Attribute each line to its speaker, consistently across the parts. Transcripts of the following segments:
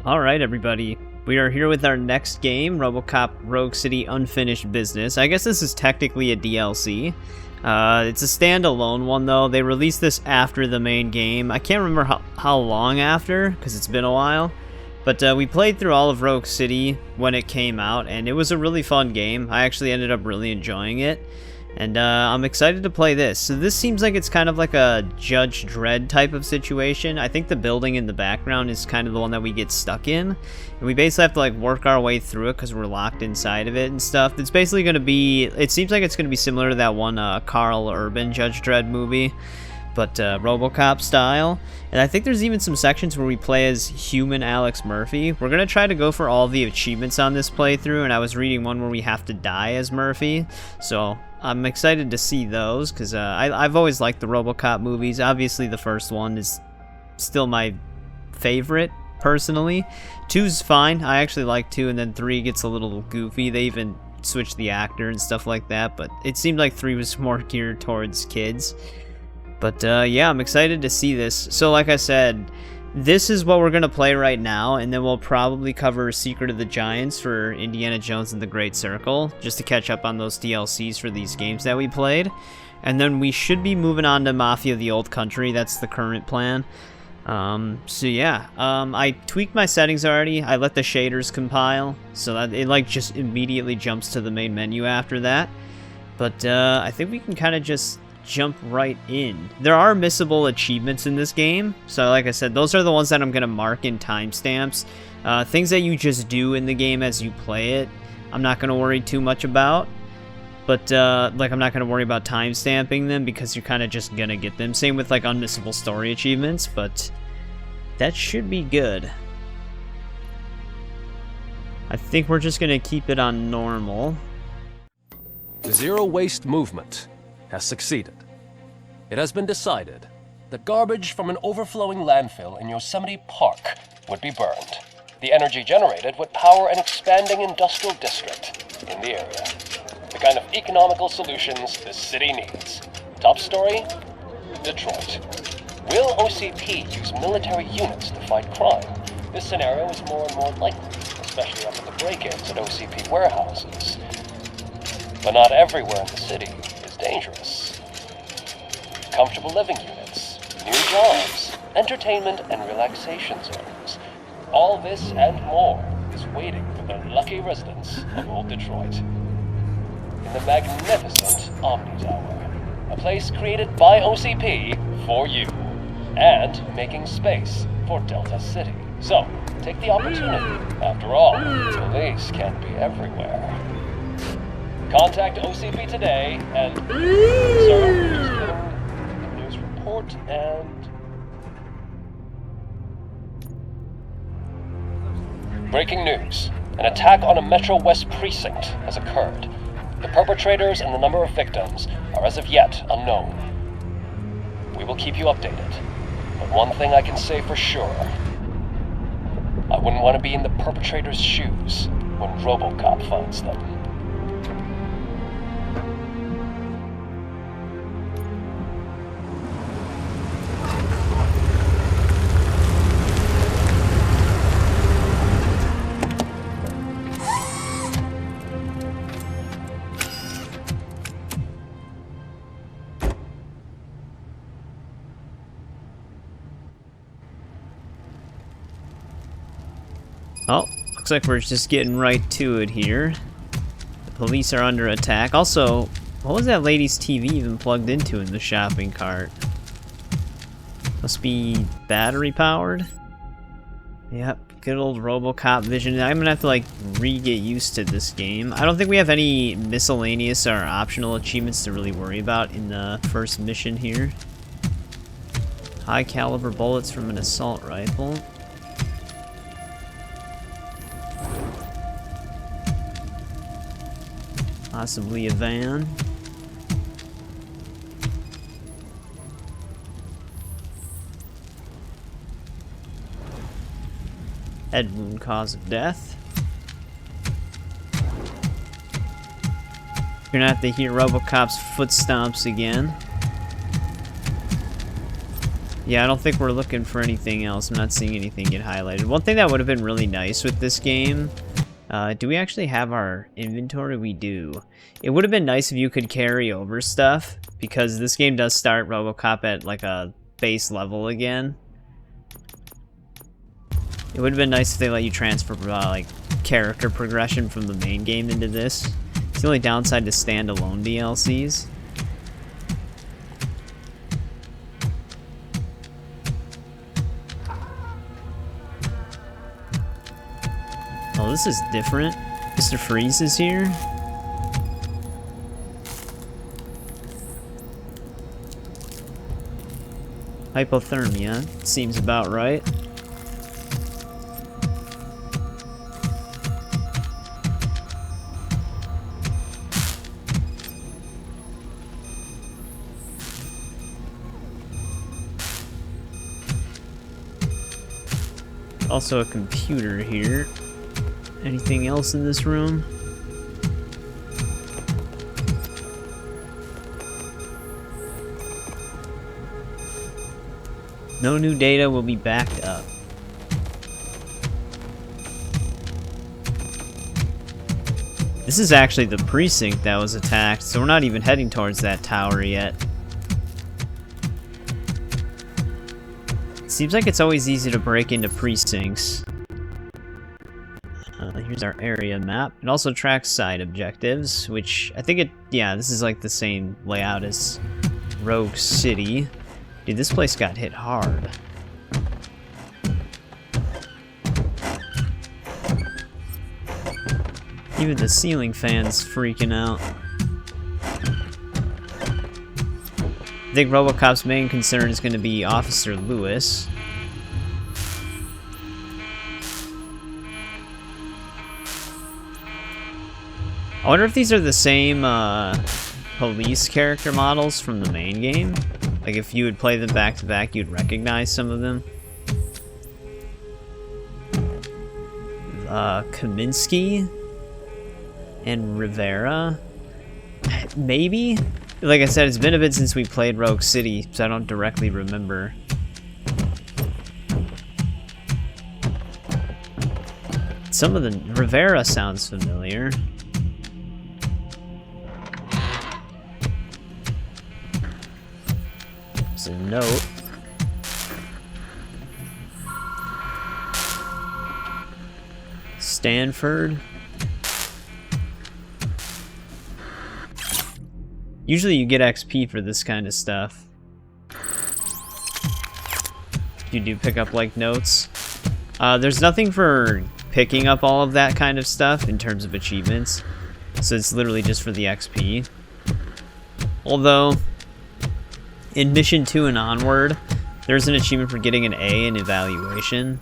Speaker 1: Alright everybody, we are here with our next game, RoboCop Rogue City Unfinished Business. I guess this is technically a DLC. It's a standalone one though. They released this after the main game. I can't remember how long after, because it's been a while. But we played through all of Rogue City when it came out, and it was a really fun game. I actually ended up really enjoying it. And I'm excited to play this. So this seems like it's kind of like a Judge Dredd type of situation. I think the building in the background is kind of the one that we get stuck in. And we basically have to like work our way through it because we're locked inside of it and stuff. It's basically going to be, it seems like it's going to be similar to that one Carl Urban Judge Dredd movie, but RoboCop style. And I think there's even some sections where we play as human Alex Murphy. We're going to try to go for all the achievements on this playthrough, and I was reading one where we have to die as Murphy. So I'm excited to see those, because I've always liked the RoboCop movies. Obviously the first one is still my favorite, personally. 2's fine, I actually like 2, and then 3 gets a little goofy. They even switched the actor and stuff like that, but it seemed like 3 was more geared towards kids. But yeah, I'm excited to see this. So like I said, this is what we're going to play right now, and then we'll probably cover Secret of the Giants for Indiana Jones and the Great Circle, just to catch up on those DLCs for these games that we played. And then we should be moving on to Mafia: The Old Country. That's the current plan. So yeah, I tweaked my settings already. I let the shaders compile, so that it like just immediately jumps to the main menu after that. But I think we can kind of just jump right in. There are missable achievements in this game, so like I said, those are the ones that I'm going to mark in timestamps. Things that you just do in the game as you play it, I'm not going to worry too much about. But like, I'm not going to worry about timestamping them because you're kind of just going to get them. Same with like unmissable story achievements, but that should be good. I think we're just going to keep it on normal.
Speaker 2: The zero waste movement has succeeded. It has been decided that garbage from an overflowing landfill in Yosemite Park would be burned. The energy generated would power an expanding industrial district in the area. The kind of economical solutions this city needs. Top story? Detroit. Will OCP use military units to fight crime? This scenario is more and more likely, especially after the break-ins at OCP warehouses. But not everywhere in the city is dangerous. Comfortable living units, new jobs, entertainment and relaxation zones. All this and more is waiting for the lucky residents of Old Detroit. In the magnificent Omni Tower, a place created by OCP for you, and making space for Delta City. So, take the opportunity. After all, police can't be everywhere. Contact OCP today and... Sir, just getting the news report and... Breaking news. An attack on a Metro West precinct has occurred. The perpetrators and the number of victims are as of yet unknown. We will keep you updated. But one thing I can say for sure. I wouldn't want to be in the perpetrators' shoes when RoboCop finds them.
Speaker 1: Oh, looks like we're just getting right to it here. The police are under attack. Also, what was that lady's TV even plugged into in the shopping cart? Must be battery powered? Yep, good old RoboCop vision. I'm gonna have to like re-get used to this game. I don't think we have any miscellaneous or optional achievements to really worry about in the first mission here. High caliber bullets from an assault rifle. Possibly a van. Head wound, cause of death. You're gonna have to hear RoboCop's foot stomps again. Yeah, I don't think we're looking for anything else. I'm not seeing anything get highlighted. One thing that would have been really nice with this game... do we actually have our inventory? We do. It would have been nice if you could carry over stuff, because this game does start RoboCop at, like, a base level again. It would have been nice if they let you transfer, like, character progression from the main game into this. It's the only downside to standalone DLCs. Oh, this is different. Mr. Freeze is here. Hypothermia. Seems about right. Also a computer here. Anything else in this room? No new data will be backed up. This is actually the precinct that was attacked, so we're not even heading towards that tower yet. Seems like it's always easy to break into precincts. Here's our area map. It also tracks side objectives, which I think it... Yeah, this is like the same layout as Rogue City. Dude, this place got hit hard. Even the ceiling fan's freaking out. I think RoboCop's main concern is going to be Officer Lewis. I wonder if these are the same police character models from the main game. Like if you would play them back to back, you'd recognize some of them. Kaminsky and Rivera. Maybe? Like I said, it's been a bit since we played Rogue City, so I don't directly remember. Some of the... Rivera sounds familiar. There's a note. Stanford. Usually you get XP for this kind of stuff. You do pick up, like, notes. There's nothing for picking up all of that kind of stuff in terms of achievements. So it's literally just for the XP. Although, in Mission 2 and onward, there's an achievement for getting an A in evaluation.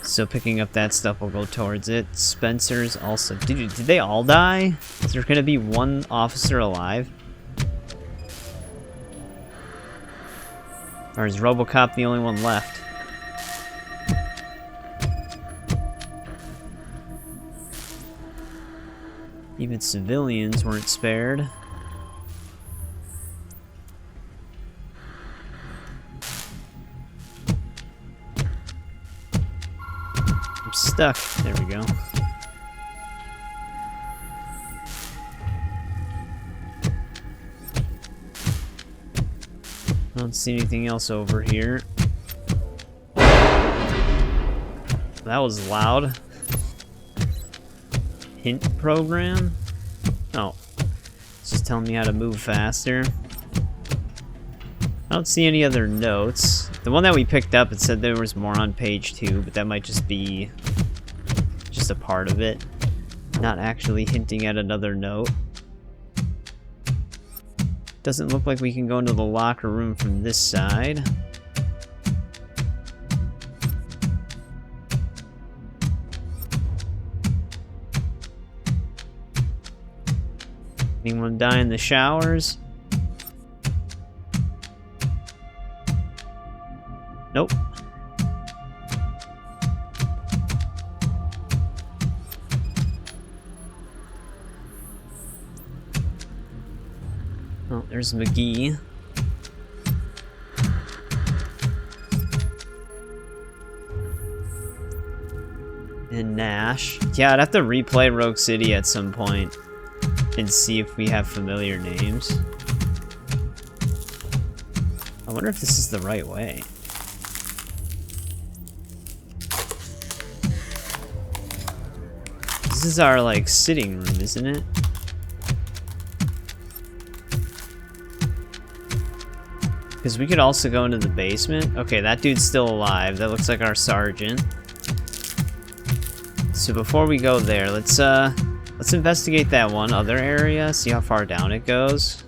Speaker 1: So picking up that stuff will go towards it. Spencer's also... Did they all die? Is there going to be one officer alive? Or is RoboCop the only one left? Even civilians weren't spared. Stuck. There we go. I don't see anything else over here. That was loud. Hint program? Oh. It's just telling me how to move faster. I don't see any other notes. The one that we picked up, it said there was more on page 2, but that might just be just a part of it. Not actually hinting at another note. Doesn't look like we can go into the locker room from this side. Anyone die in the showers? Nope. Oh, there's McGee. and Nash. Yeah, I'd have to replay Rogue City at some point and see if we have familiar names. I wonder if this is the right way. This is our, like, sitting room, isn't it? Because we could also go into the basement. Okay, that dude's still alive. That looks like our sergeant. So before we go there, let's investigate that one other area, see how far down it goes.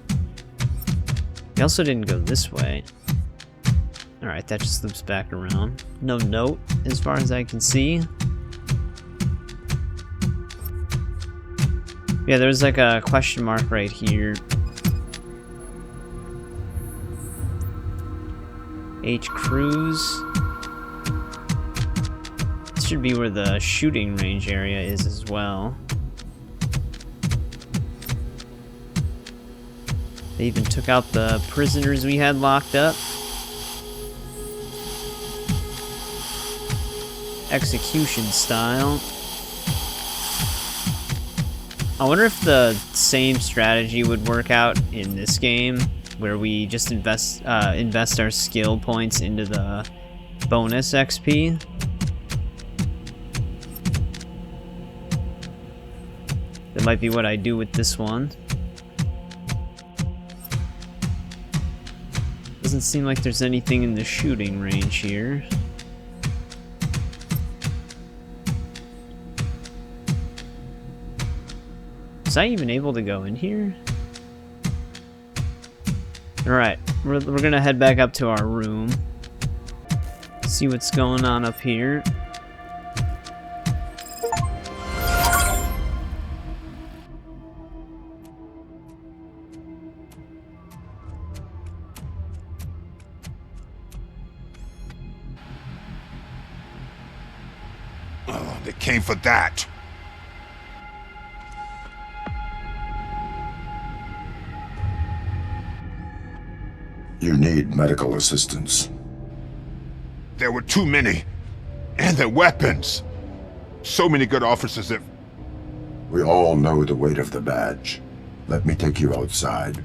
Speaker 1: We also didn't go this way. Alright, that just loops back around. No note, as far as I can see. Yeah, there's like a question mark right here. H. Cruz. This should be where the shooting range area is as well. They even took out the prisoners we had locked up. Execution style. I wonder if the same strategy would work out in this game, where we just invest our skill points into the bonus XP. That might be what I do with this one. Doesn't seem like there's anything in the shooting range here. Was I even able to go in here? Alright, we're gonna head back up to our room. See what's going on up here.
Speaker 3: Oh, they came for that.
Speaker 4: You need medical assistance.
Speaker 3: There were too many. And their weapons. So many good officers have...
Speaker 4: We all know the weight of the badge. Let me take you outside.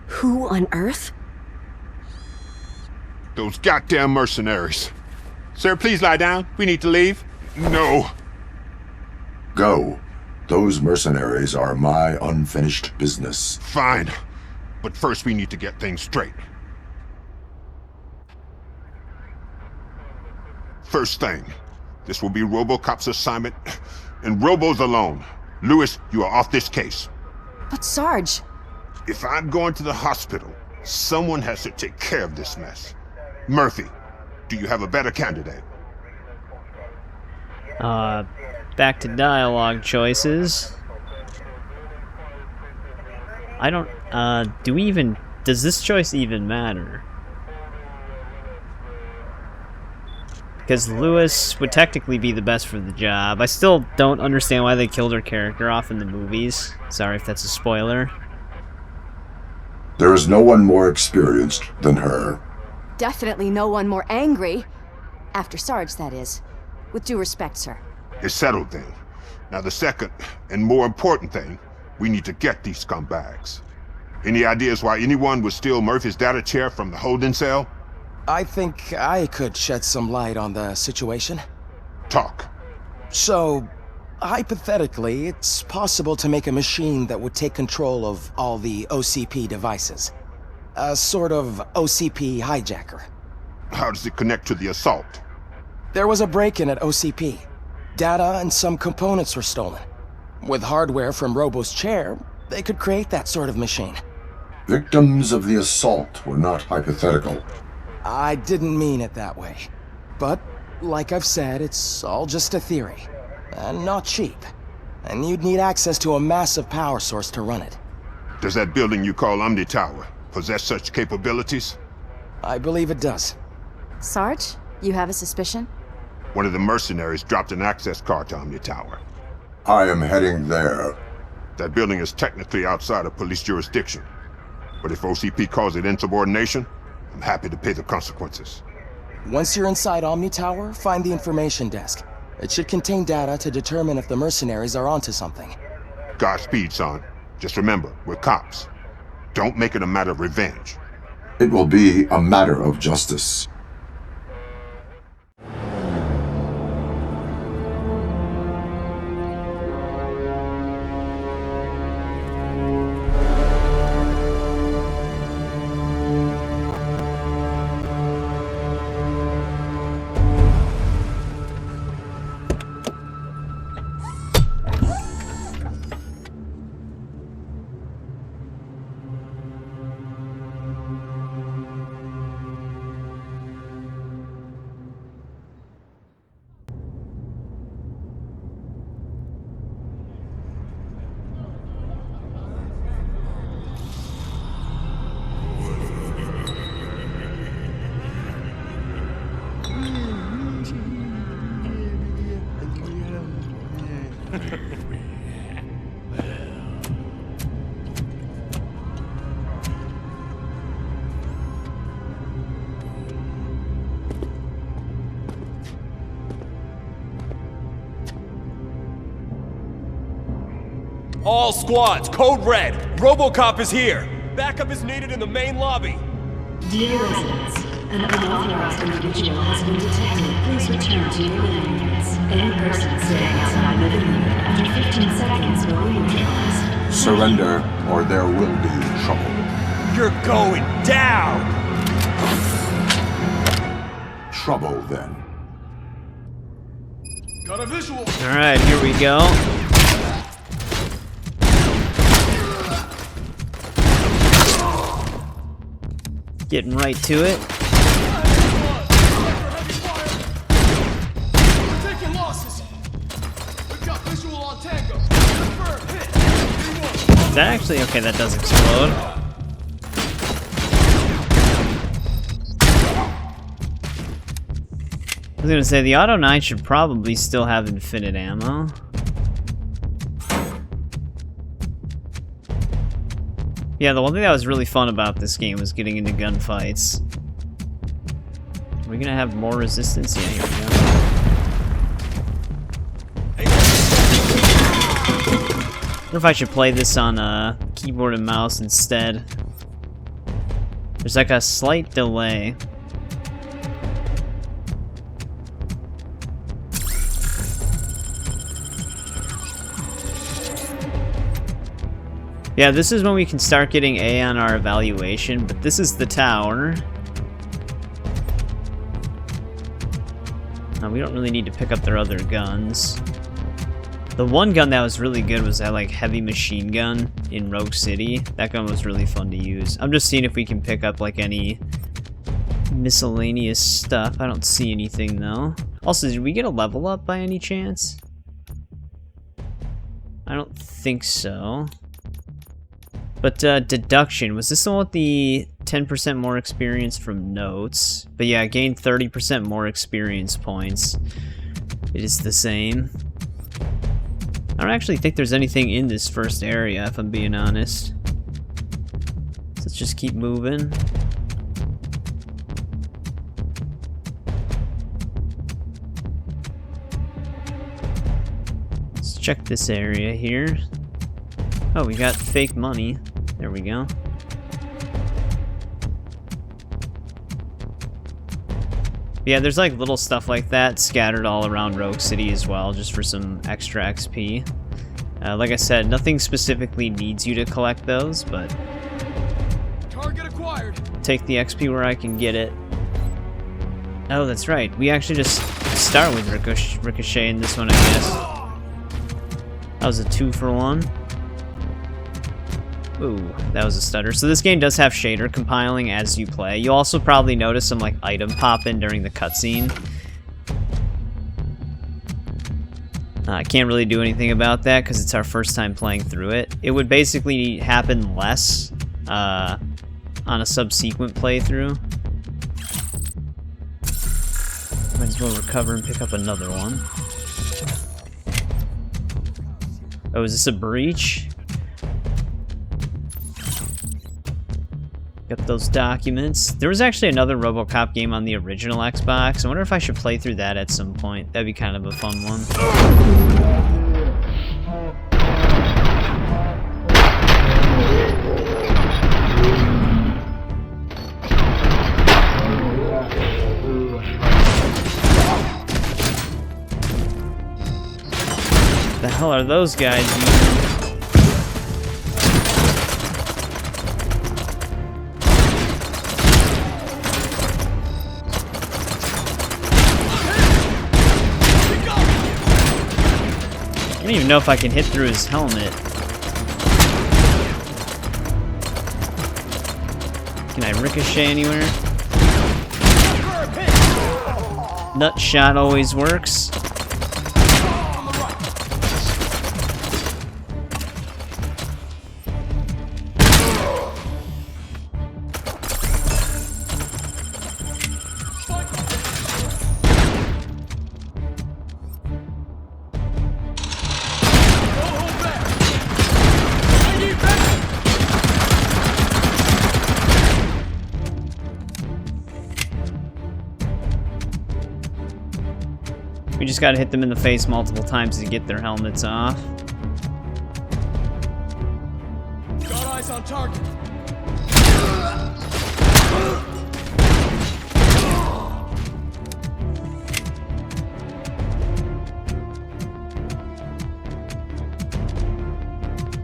Speaker 5: Who on earth?
Speaker 3: Those goddamn mercenaries. Sir, please lie down. We need to leave. No.
Speaker 4: Go. Those mercenaries are my unfinished business.
Speaker 3: Fine. But first we need to get things straight. First thing, this will be RoboCop's assignment, and Robo's alone. Lewis, you are off this case.
Speaker 5: But Sarge...
Speaker 3: If I'm going to the hospital, someone has to take care of this mess. Murphy, do you have a better candidate?
Speaker 1: Back to dialogue choices. I don't, does this choice even matter? Because Lewis would technically be the best for the job. I still don't understand why they killed her character off in the movies. Sorry if that's a spoiler.
Speaker 4: There is no one more experienced than her.
Speaker 5: Definitely no one more angry. After Sarge, that is. With due respect, sir.
Speaker 3: It's settled then. Now the second, and more important thing, we need to get these scumbags. Any ideas why anyone would steal Murphy's data chair from the holding cell?
Speaker 6: I think I could shed some light on the situation.
Speaker 3: Talk.
Speaker 6: So, hypothetically, it's possible to make a machine that would take control of all the OCP devices. A sort of OCP hijacker.
Speaker 3: How does it connect to the assault?
Speaker 6: There was a break-in at OCP. Data and some components were stolen. With hardware from Robo's chair, they could create that sort of machine.
Speaker 4: Victims of the assault were not hypothetical.
Speaker 6: I didn't mean it that way. But, like I've said, it's all just a theory. And not cheap. And you'd need access to a massive power source to run it.
Speaker 3: Does that building you call Omni Tower possess such capabilities?
Speaker 6: I believe it does.
Speaker 5: Sarge, you have a suspicion?
Speaker 3: One of the mercenaries dropped an access card to Omni Tower.
Speaker 4: I am heading there.
Speaker 3: That building is technically outside of police jurisdiction. But if OCP calls it insubordination, I'm happy to pay the consequences.
Speaker 6: Once you're inside Omni Tower, find the information desk. It should contain data to determine if the mercenaries are onto something.
Speaker 3: Godspeed, son. Just remember, we're cops. Don't make it a matter of revenge.
Speaker 4: It will be a matter of justice.
Speaker 7: All squads, code red. RoboCop is here. Backup is needed in the main lobby.
Speaker 8: Dear residents, an unauthorized individual has been detected. Please return to your living units. Any person staying outside living unit after 15 seconds will be neutralized.
Speaker 4: Surrender, or there will be trouble.
Speaker 7: You're going down!
Speaker 4: Trouble, then.
Speaker 7: Got a visual!
Speaker 1: Alright, here we go. Getting right to it.
Speaker 7: We're taking losses. We've got visual on Tango. Confirm, hit.
Speaker 1: Is that actually okay? That does explode. I was gonna say the Auto 9 should probably still have infinite ammo. Yeah, the one thing that was really fun about this game was getting into gunfights. Are we gonna have more resistance? Yeah, here we go. I wonder if I should play this on keyboard and mouse instead. There's like a slight delay. Yeah, this is when we can start getting A on our evaluation, but this is the tower. We don't really need to pick up their other guns. The one gun that was really good was that like heavy machine gun in Rogue City. That gun was really fun to use. I'm just seeing if we can pick up like any miscellaneous stuff. I don't see anything though. Also, did we get a level up by any chance? I don't think so. But deduction, was this the one with the 10% more experience from notes? But yeah, gained 30% more experience points. It is the same. I don't actually think there's anything in this first area, if I'm being honest. So let's just keep moving. Let's check this area here. Oh, we got fake money. There we go. Yeah, there's like little stuff like that scattered all around Rogue City as well, just for some extra XP. Like I said, nothing specifically needs you to collect those, but
Speaker 7: Target acquired.
Speaker 1: take the XP where I can get it. Oh, that's right. We actually just start with Ricochet in this one, I guess. That was a 2-for-1. Ooh, that was a stutter. So this game does have shader compiling as you play. You'll also probably notice some like item pop in during the cutscene. I can't really do anything about that because it's our first time playing through it. It would basically happen less on a subsequent playthrough. Might as well recover and pick up another one. Oh, is this a breach? Got those documents. There was actually another RoboCop game on the original Xbox. I wonder if I should play through that at some point. That'd be kind of a fun one. The hell are those guys using? I don't even know if I can hit through his helmet. Can I ricochet anywhere? Nut shot always works. We just gotta hit them in the face multiple times to get their helmets off.
Speaker 7: Got eyes on target.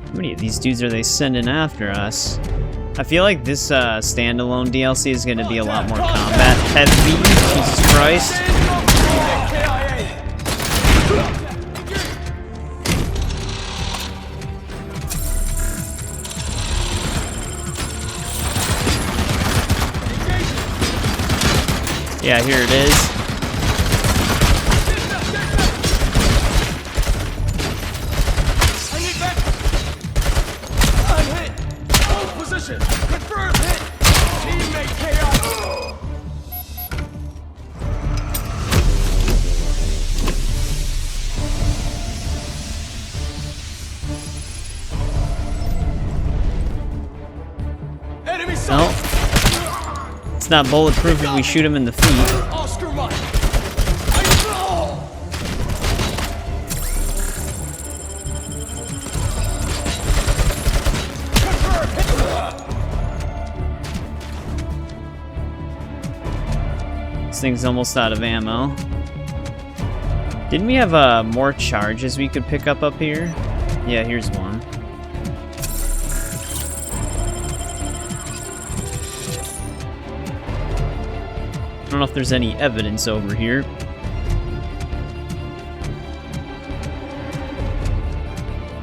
Speaker 1: How many of these dudes are they sending after us? I feel like this standalone DLC is gonna be a lot more combat heavy. Jesus Christ. Yeah, here it is.
Speaker 7: I need backup. I'm hit. Hold position. Confirm hit. Teammate KI. Enemy sight.
Speaker 1: No. It's not bulletproof if we shoot him in the feet.
Speaker 7: Oscar Mike.
Speaker 1: This thing's almost out of ammo. Didn't we have more charges we could pick up here? Yeah, here's one. I don't know if there's any evidence over here.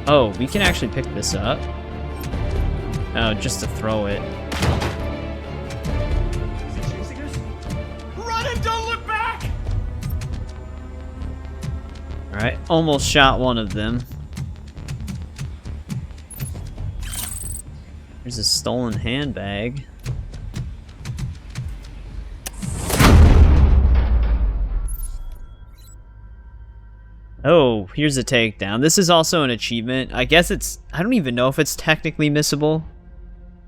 Speaker 1: Oh, we can actually pick this up. Oh, just to throw it.
Speaker 7: Run and don't look back.
Speaker 1: Alright, almost shot one of them. There's a stolen handbag. Oh, here's a takedown. This is also an achievement. I guess it's... I don't even know if it's technically missable.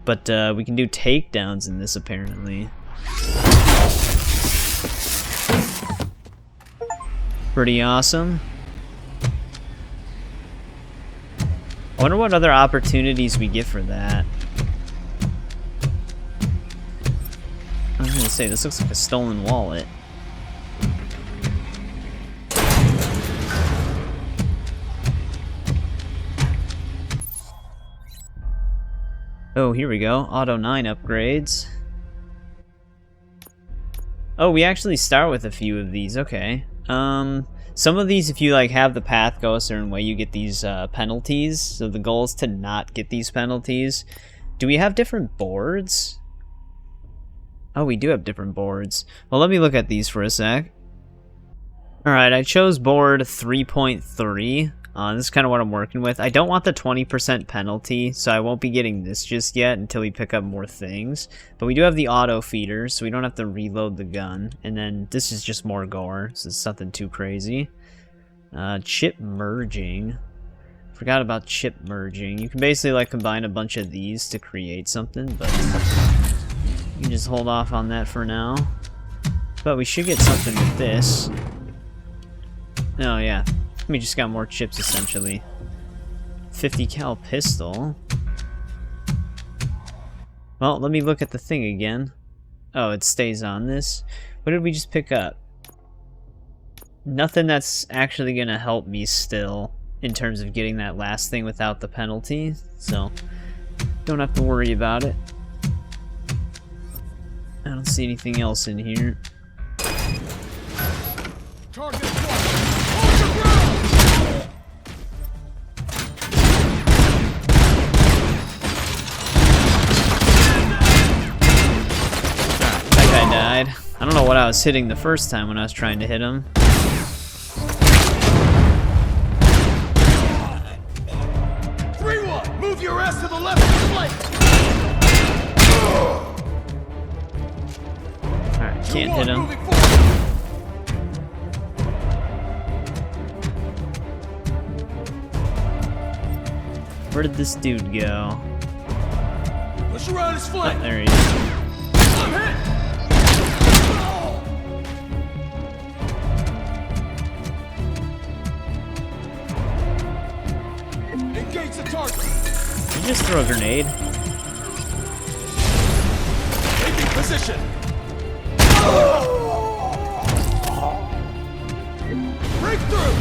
Speaker 1: But we can do takedowns in this, apparently. Pretty awesome. I wonder what other opportunities we get for that. I was gonna say, this looks like a stolen wallet. Oh, here we go. Auto 9 upgrades. Oh, we actually start with a few of these. Okay. Some of these, if you like have the path go a certain way, you get these penalties. So the goal is to not get these penalties. Do we have different boards? Oh, we do have different boards. Well, let me look at these for a sec. Alright, I chose board 3.3. This is kind of what I'm working with. I don't want the 20% penalty, so I won't be getting this just yet until we pick up more things. But we do have the auto feeder, so we don't have to reload the gun. And then this is just more gore, so it's nothing too crazy. Chip merging. Forgot about chip merging. You can basically like combine a bunch of these to create something, but you can just hold off on that for now. But we should get something with this. Oh yeah, we just got more chips essentially. 50 cal pistol. Well, let me look at the thing again. Oh, it stays on this. What did we just pick up? Nothing that's actually gonna help me still in terms of getting that last thing without the penalty, so don't have to worry about it. I don't see anything else in here.
Speaker 7: Target acquired. Hold your ground!
Speaker 1: That guy died. I don't know what I was hitting the first time when I was trying to hit him.
Speaker 7: 3-1. Move your ass to the left of the flank.
Speaker 1: Alright, can't hit him.
Speaker 7: Moving forward.
Speaker 1: Where did this dude go?
Speaker 7: Push around his
Speaker 1: Oh,
Speaker 7: flank.
Speaker 1: there he is.
Speaker 7: I'm hit. Engage the target.
Speaker 1: Did you just throw a grenade?
Speaker 7: Taking position. Break through.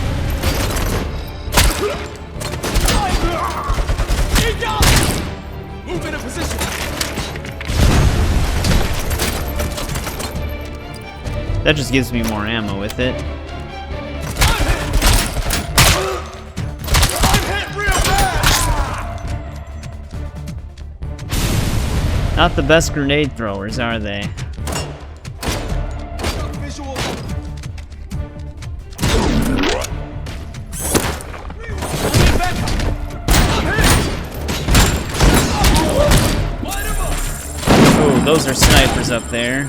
Speaker 7: He got it. Move into position.
Speaker 1: That just gives me more ammo with it.
Speaker 7: I'm hit real bad.
Speaker 1: Not the best grenade throwers, are they?
Speaker 7: Visual. Get back up. I'm hit. Light him up.
Speaker 1: Oh, those are snipers up there.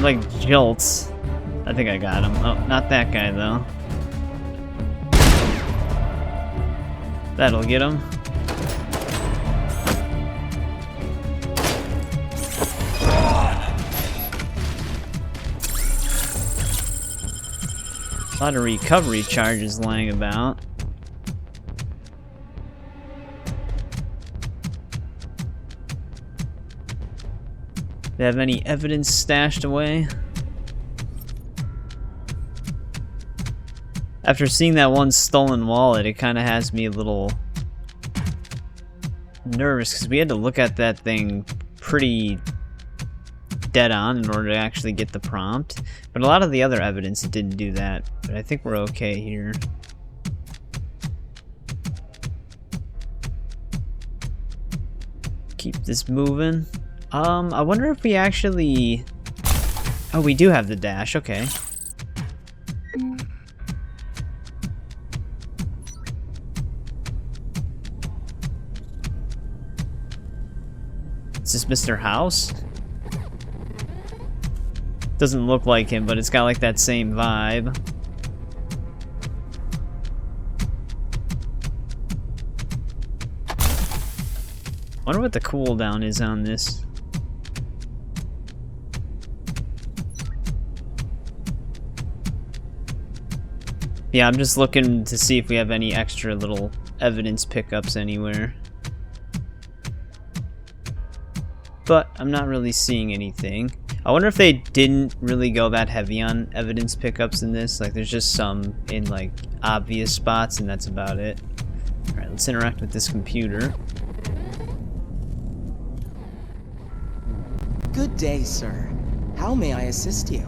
Speaker 1: Like jolts. I think I got him. Oh, not that guy though. That'll get him. A lot of recovery charges lying about. Do they have any evidence stashed away? After seeing that one stolen wallet, it kind of has me a little nervous because we had to look at that thing pretty dead on in order to actually get the prompt. But a lot of the other evidence, it didn't do that. But I think we're okay here. Keep this moving. I wonder if we actually... Oh, we do have the dash, okay. Is this Mr. House? Doesn't look like him, but it's got like that same vibe. Wonder what the cooldown is on this. Yeah, I'm just looking to see if we have any extra little evidence pickups anywhere. But I'm not really seeing anything. I wonder if they didn't really go that heavy on evidence pickups in this. Like, there's just some in, like, obvious spots, and that's about it. Alright, let's interact with this computer.
Speaker 6: Good day, sir. How may I assist you?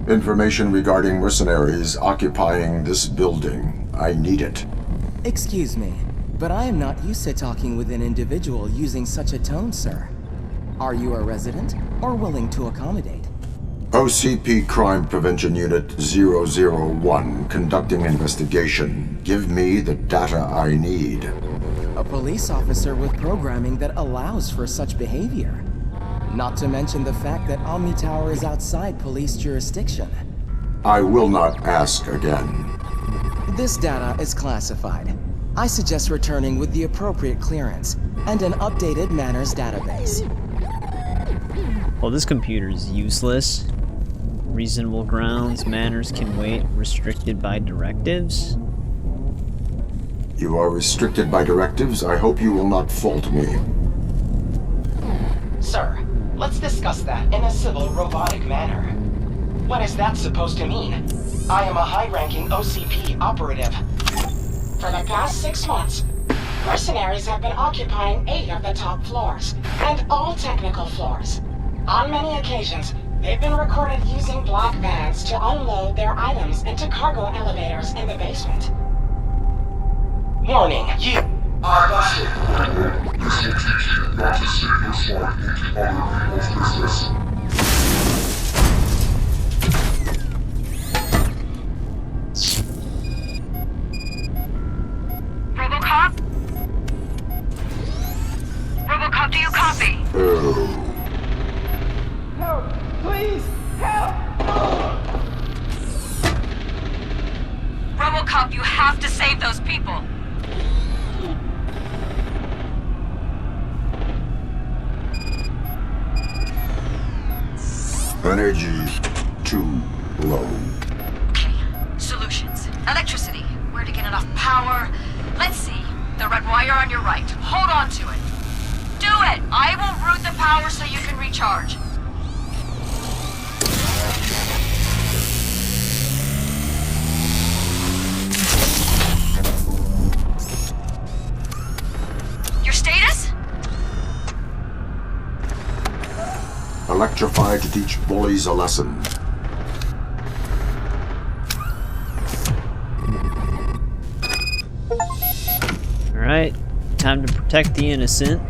Speaker 4: Information regarding mercenaries occupying this building. I need it.
Speaker 6: Excuse me, but I am not used to talking with an individual using such a tone, sir. Are you a resident or willing to accommodate?
Speaker 4: OCP Crime Prevention Unit 001 conducting investigation. Give me the data I need.
Speaker 6: A police officer with programming that allows for such behavior. Not to mention the fact that Omni Tower is outside police jurisdiction.
Speaker 4: I will not ask again.
Speaker 6: This data is classified. I suggest returning with the appropriate clearance and an updated manners database.
Speaker 1: Well, this computer is useless. Reasonable grounds, manners can wait, restricted by directives.
Speaker 4: You are restricted by directives. I hope you will not fault me.
Speaker 6: Sir, let's discuss that in a civil, robotic manner. What is that supposed to mean? I am a high-ranking OCP operative.
Speaker 9: For the past 6 months, mercenaries have been occupying 8 of the top floors, and all technical floors. On many occasions, they've been recorded using black vans to unload their items into cargo elevators in the basement.
Speaker 6: Warning, you are busted.
Speaker 9: RoboCop? RoboCop, do you copy?
Speaker 4: Oh.
Speaker 9: RoboCop, you have to save those people.
Speaker 4: Energy too low.
Speaker 9: Okay, solutions. Electricity. Where to get enough power? Let's see. The red wire on your right. Hold on to it. Do it! I will route the power so you can recharge. Your status?
Speaker 4: Electrify to teach bullies a lesson.
Speaker 1: Alright, time to protect the innocent.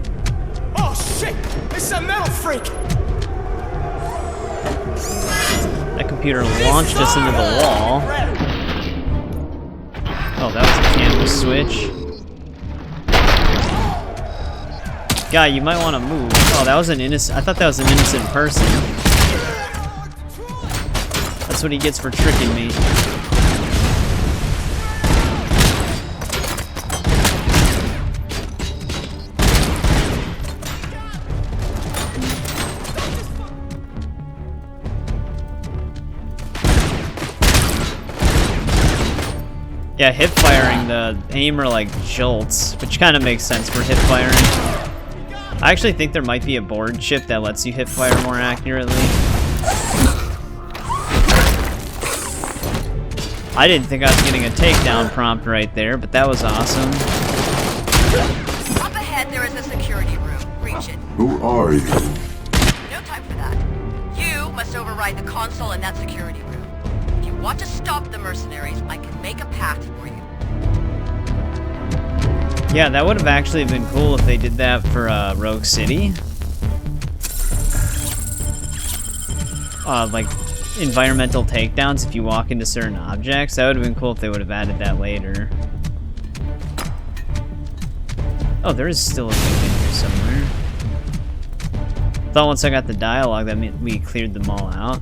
Speaker 6: Oh shit! It's a metal freak!
Speaker 1: That computer launched us into the wall. Oh, that was a canvas switch. Guy, you might want to move. Oh, that was an innocent. I thought that was an innocent person. That's what he gets for tricking me. Yeah, hip firing, the aimer like jolts, which kind of makes sense for hip firing. I actually think there might be a board chip that lets you hip fire more accurately. I didn't think I was getting a takedown prompt right there, but that was awesome.
Speaker 9: Up ahead, there is a security room. Reach it.
Speaker 4: Who are you?
Speaker 9: No time for that. You must override the console in that security room. If you want to stop the mercenaries, I can make a path for you.
Speaker 1: Yeah, that would have actually been cool if they did that for Rogue City. Like environmental takedowns if you walk into certain objects. That would have been cool if they would have added that later. Oh, there is still a thing in here somewhere. Thought once I got the dialogue that meant we cleared them all out.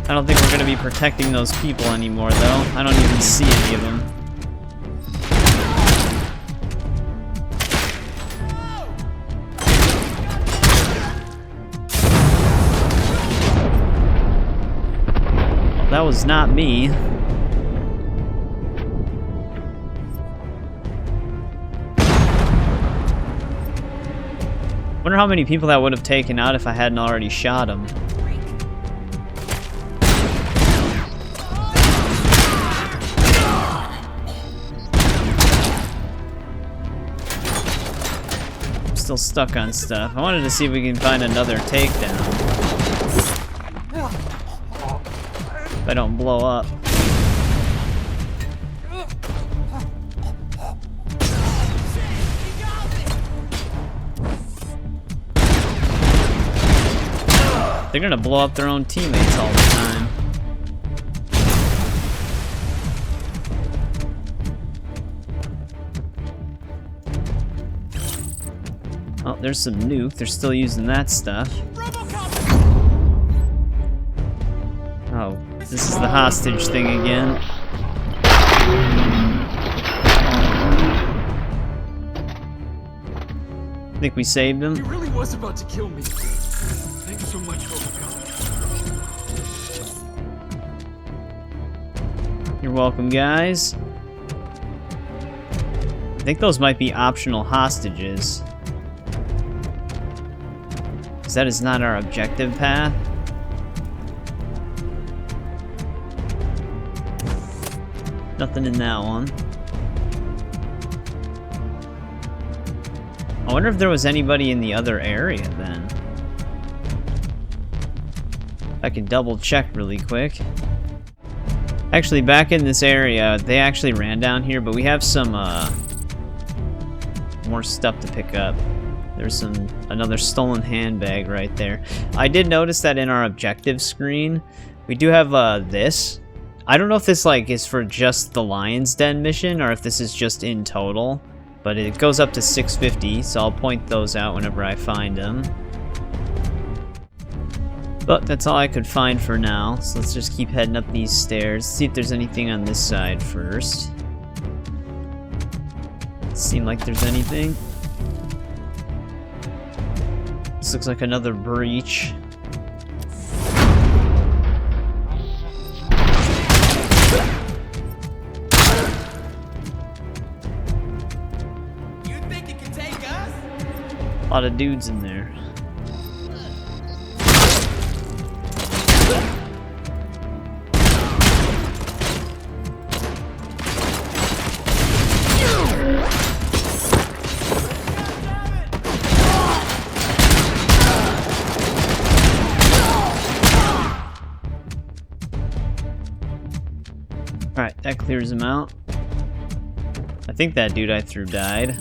Speaker 1: I don't think we're going to be protecting those people anymore, though. I don't even see any of them. Well, that was not me. Wonder how many people that would have taken out if I hadn't already shot them. still stuck on stuff. I wanted to see if we can find another takedown. If I don't blow up. They're gonna blow up their own teammates all the time. Oh, there's some nuke. They're still using that stuff. Oh, this is the hostage thing again. I think we saved him.
Speaker 7: He really was about to kill me. Thanks so much, RoboCop.
Speaker 1: You're welcome, guys. I think those might be optional hostages. 'Cause that is not our objective path. Nothing in that one. I wonder if there was anybody in the other area then. I can double check really quick. Actually, back in this area, they actually ran down here, but we have some more stuff to pick up. There's another stolen handbag right there. I did notice that in our objective screen, we do have this. I don't know if this like is for just the Lion's Den mission or if this is just in total, but it goes up to 650, so I'll point those out whenever I find them. But that's all I could find for now, so let's just keep heading up these stairs. See if there's anything on this side first. Doesn't seem like there's anything. This looks like another breach.
Speaker 7: You think it can take us?
Speaker 1: A lot of dudes in there. Alright, that clears him out. I think that dude I threw died.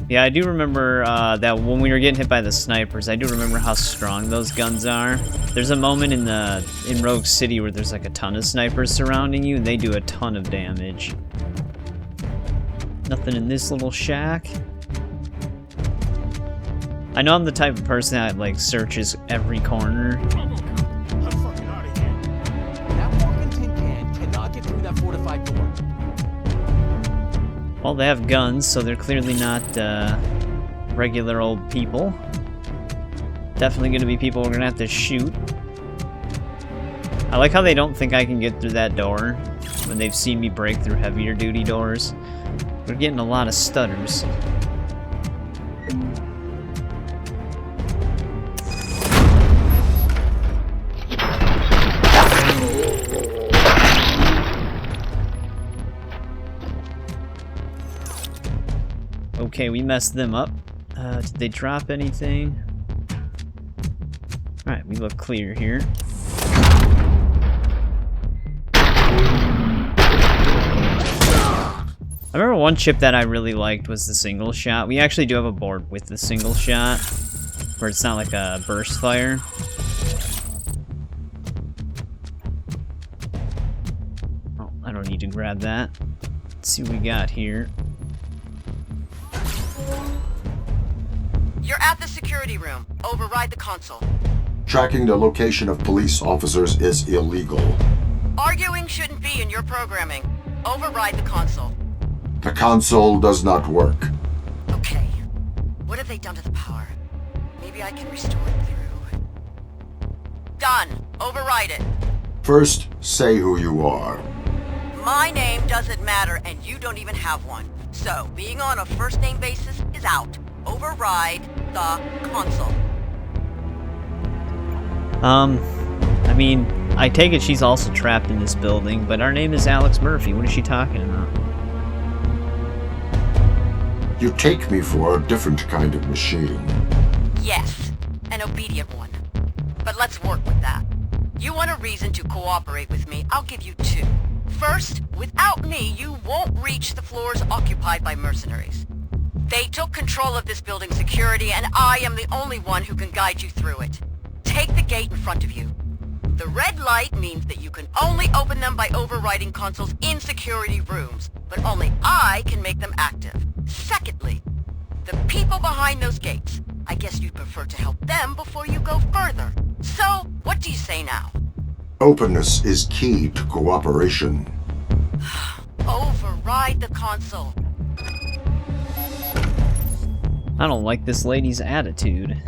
Speaker 1: Yeah, I do remember that when we were getting hit by the snipers, I do remember how strong those guns are. There's a moment in Rogue City where there's like a ton of snipers surrounding you, and they do a ton of damage. Nothing in this little shack. I know I'm the type of person that like searches every corner.
Speaker 6: That walking tin can cannot get through that fortified door.
Speaker 1: Well, they have guns, so they're clearly not regular old people. Definitely going to be people we're going to have to shoot. I like how they don't think I can get through that door when they've seen me break through heavier duty doors. We're getting a lot of stutters. Okay, we messed them up. Did they drop anything? Alright, we look clear here. I remember one chip that I really liked was the single shot. We actually do have a board with the single shot, where it's not like a burst fire. Oh, I don't need to grab that. Let's see what we got here.
Speaker 10: You're at the security room. Override the console.
Speaker 4: Tracking the location of police officers is illegal.
Speaker 10: Arguing shouldn't be in your programming. Override the console.
Speaker 4: The console does not work.
Speaker 10: Okay. What have they done to the power? Maybe I can restore it through... Done. Override it.
Speaker 4: First, say who you are.
Speaker 10: My name doesn't matter, and you don't even have one. So, being on a first-name basis is out. Override the console.
Speaker 1: I mean, I take it she's also trapped in this building, but our name is Alex Murphy. What is she talking about?
Speaker 4: You take me for a different kind of machine.
Speaker 10: Yes, an obedient one. But let's work with that. You want a reason to cooperate with me, I'll give you two. First, without me, you won't reach the floors occupied by mercenaries. They took control of this building's security, and I am the only one who can guide you through it. Take the gate in front of you. The red light means that you can only open them by overriding consoles in security rooms, but only I can make them active. Secondly, the people behind those gates. I guess you'd prefer to help them before you go further. So, what do you say now?
Speaker 4: Openness is key to cooperation.
Speaker 10: Override the console.
Speaker 1: I don't like this lady's attitude.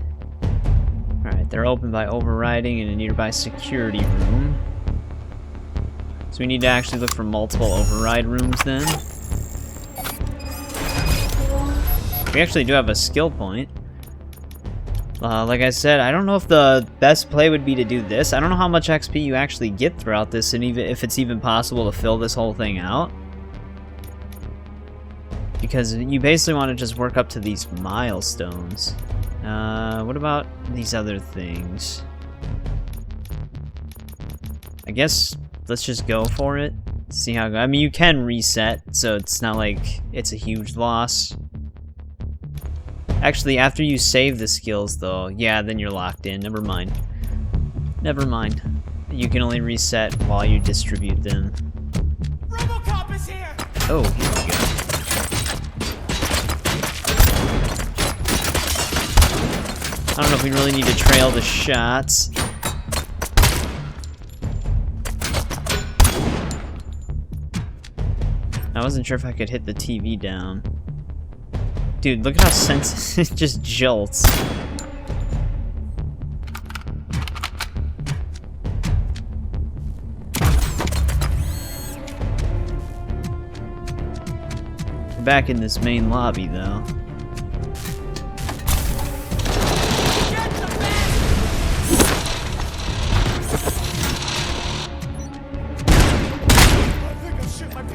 Speaker 1: Alright, they're open by overriding in a nearby security room. So we need to actually look for multiple override rooms then. We actually do have a skill point. Like I said, I don't know if the best play would be to do this. I don't know how much XP you actually get throughout this, and even if it's even possible to fill this whole thing out. Because you basically want to just work up to these milestones. What about these other things? I guess let's just go for it. See how it goes. I mean, you can reset, so it's not like it's a huge loss. Actually, after you save the skills, though, yeah, then you're locked in. Never mind. Never mind. You can only reset while you distribute them.
Speaker 7: RoboCop is here!
Speaker 1: Oh, here we go. I don't know if we really need to trail the shots. I wasn't sure if I could hit the TV down. Dude, look at how sensitive it just jolts. We're back in this main lobby, though.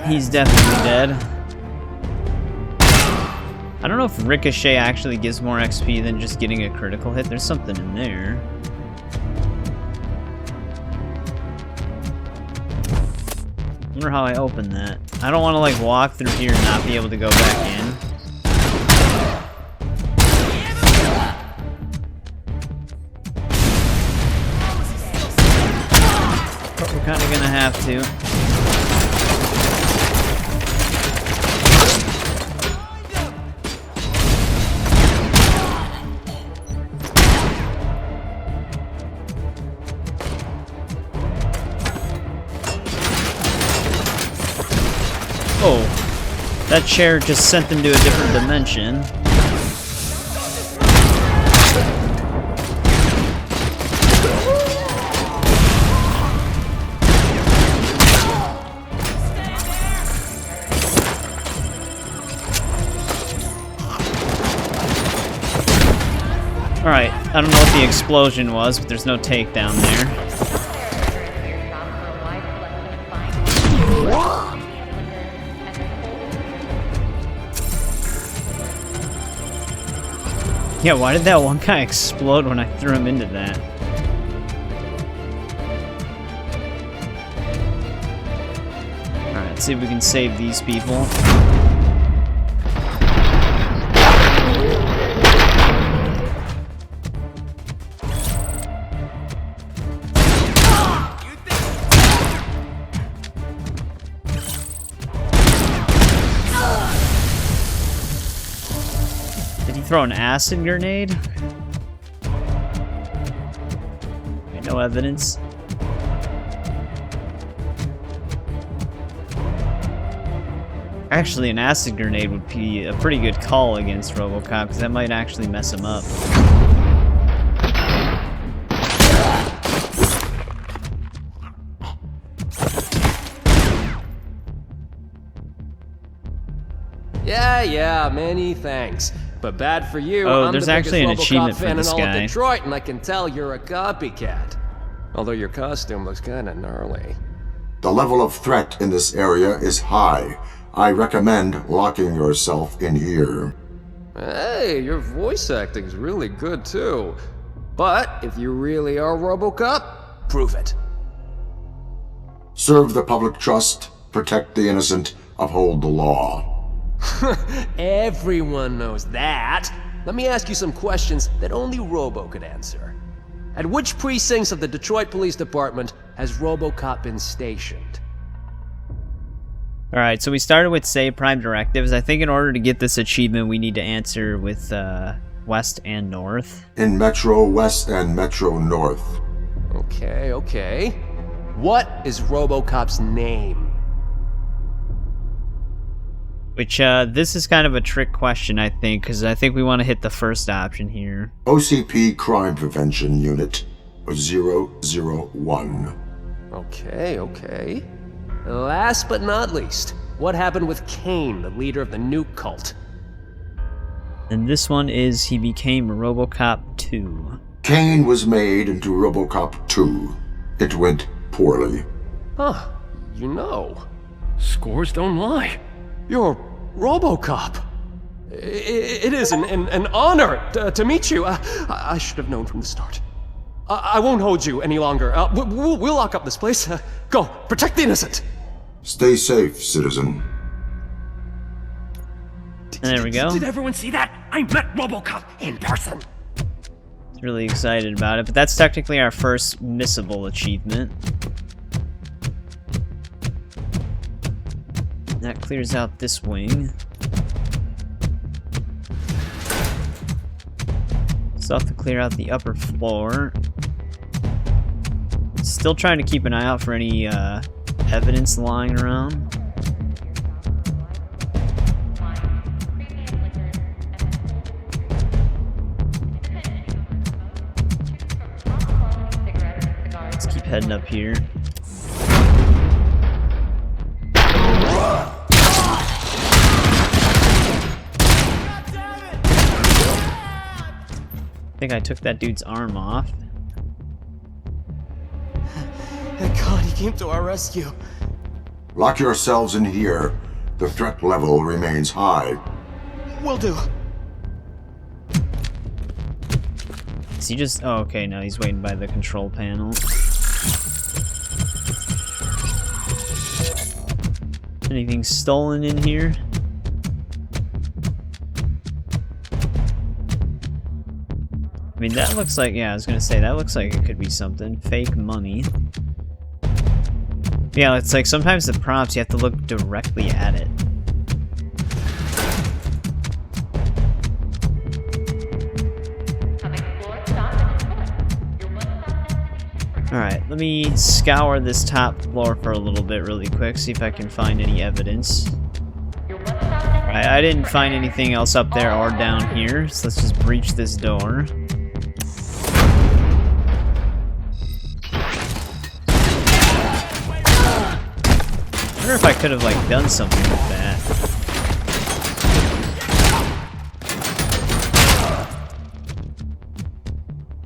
Speaker 1: He's definitely dead. I don't know if Ricochet actually gives more XP than just getting a critical hit. There's something in there. I wonder how I open that. I don't want to like walk through here and not be able to go back in. But we're kind of gonna have to. Oh, that chair just sent them to a different dimension. Alright, I don't know what the explosion was, but there's no takedown there. Yeah, why did that one guy explode when I threw him into that? Alright, let's see if we can save these people. Throw an acid grenade? Okay, no evidence. Actually, an acid grenade would be a pretty good call against RoboCop, because that might actually mess him up.
Speaker 2: Yeah, many thanks. But bad for you,
Speaker 1: Oh,
Speaker 2: I'm
Speaker 1: there's
Speaker 2: the
Speaker 1: actually an
Speaker 2: biggest
Speaker 1: achievement
Speaker 2: RoboCop
Speaker 1: for
Speaker 2: fan
Speaker 1: this
Speaker 2: in all of
Speaker 1: guy.
Speaker 2: Detroit, and I can tell you're a copycat. Although your costume looks kinda gnarly.
Speaker 4: The level of threat in this area is high. I recommend locking yourself in here.
Speaker 2: Hey, your voice acting's really good too. But if you really are RoboCop, prove it.
Speaker 4: Serve the public trust, protect the innocent, uphold the law.
Speaker 2: Everyone knows that. Let me ask you some questions that only Robo could answer. At which precincts of the Detroit Police Department has RoboCop been stationed?
Speaker 1: Alright, so we started with save prime directives. I think in order to get this achievement, we need to answer with West and North.
Speaker 4: In Metro West and Metro North.
Speaker 2: Okay. What is RoboCop's name?
Speaker 1: Which, this is kind of a trick question, I think, because I think we want to hit the first option here.
Speaker 4: OCP Crime Prevention Unit 001.
Speaker 2: Okay. Last but not least, what happened with Kane, the leader of the new cult?
Speaker 1: And this one is he became RoboCop 2.
Speaker 4: Kane was made into RoboCop 2. It went poorly.
Speaker 2: Huh, you know. Scores don't lie. You're RoboCop. It is an honor to meet you. I should have known from the start. I won't hold you any longer. We'll lock up this place. Go, protect the innocent.
Speaker 4: Stay safe, citizen.
Speaker 1: And there we go.
Speaker 11: Did everyone see that? I met RoboCop in person.
Speaker 1: Really excited about it, but that's technically our first missable achievement. That clears out this wing. Still have to clear out the upper floor. Still trying to keep an eye out for any evidence lying around. Let's keep heading up here. I think I took that dude's arm off.
Speaker 6: Thank God he came to our rescue.
Speaker 4: Lock yourselves in here. The threat level remains high.
Speaker 6: Will do.
Speaker 1: Is he just... Oh, okay, no, he's waiting by the control panel. Anything stolen in here? I mean, that looks like... Yeah, I was gonna say, that looks like it could be something. Fake money. Yeah, it's like sometimes the prompts, you have to look directly at it. Alright, let me scour this top floor for a little bit really quick, see if I can find any evidence. Alright, I didn't find anything else up there or down here, so let's just breach this door. I wonder if I could have, like, done something with that.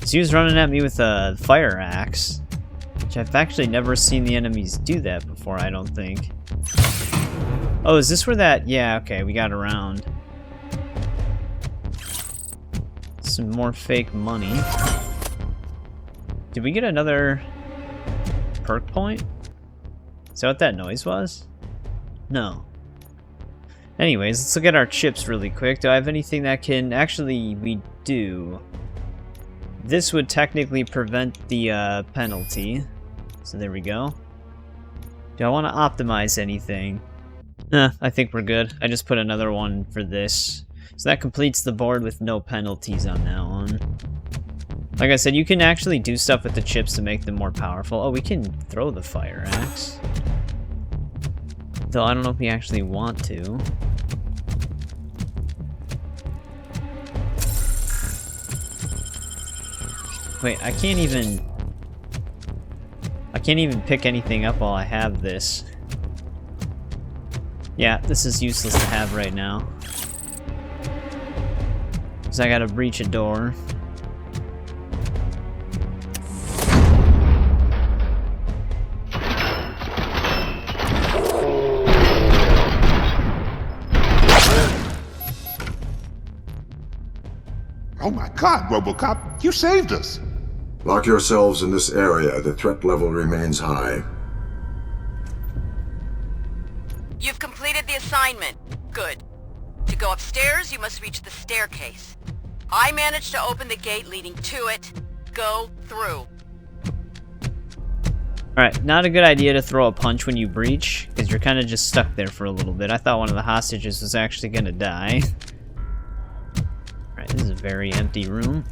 Speaker 1: So he was running at me with a fire axe, which I've actually never seen the enemies do that before, I don't think. Oh, is this where that... Yeah, okay, we got around. Some more fake money. Did we get another perk point? Is that what that noise was? No. Anyways, let's look at our chips really quick. Do I have anything that can... Actually, we do. This would technically prevent the penalty. So there we go. Do I want to optimize anything? I think we're good. I just put another one for this. So that completes the board with no penalties on that one. Like I said, you can actually do stuff with the chips to make them more powerful. Oh, we can throw the fire axe. Though I don't know if we actually want to. Wait, I can't even pick anything up while I have this. Yeah, this is useless to have right now. Because I gotta breach a door.
Speaker 3: Oh my God, RoboCop, you saved us.
Speaker 4: Lock yourselves in this area. The threat level remains high.
Speaker 10: You've completed the assignment. Good. To go upstairs, you must reach the staircase. I managed to open the gate leading to it. Go through.
Speaker 1: Alright, not a good idea to throw a punch when you breach, because you're kind of just stuck there for a little bit. I thought one of the hostages was actually gonna die. Alright, this is a very empty room.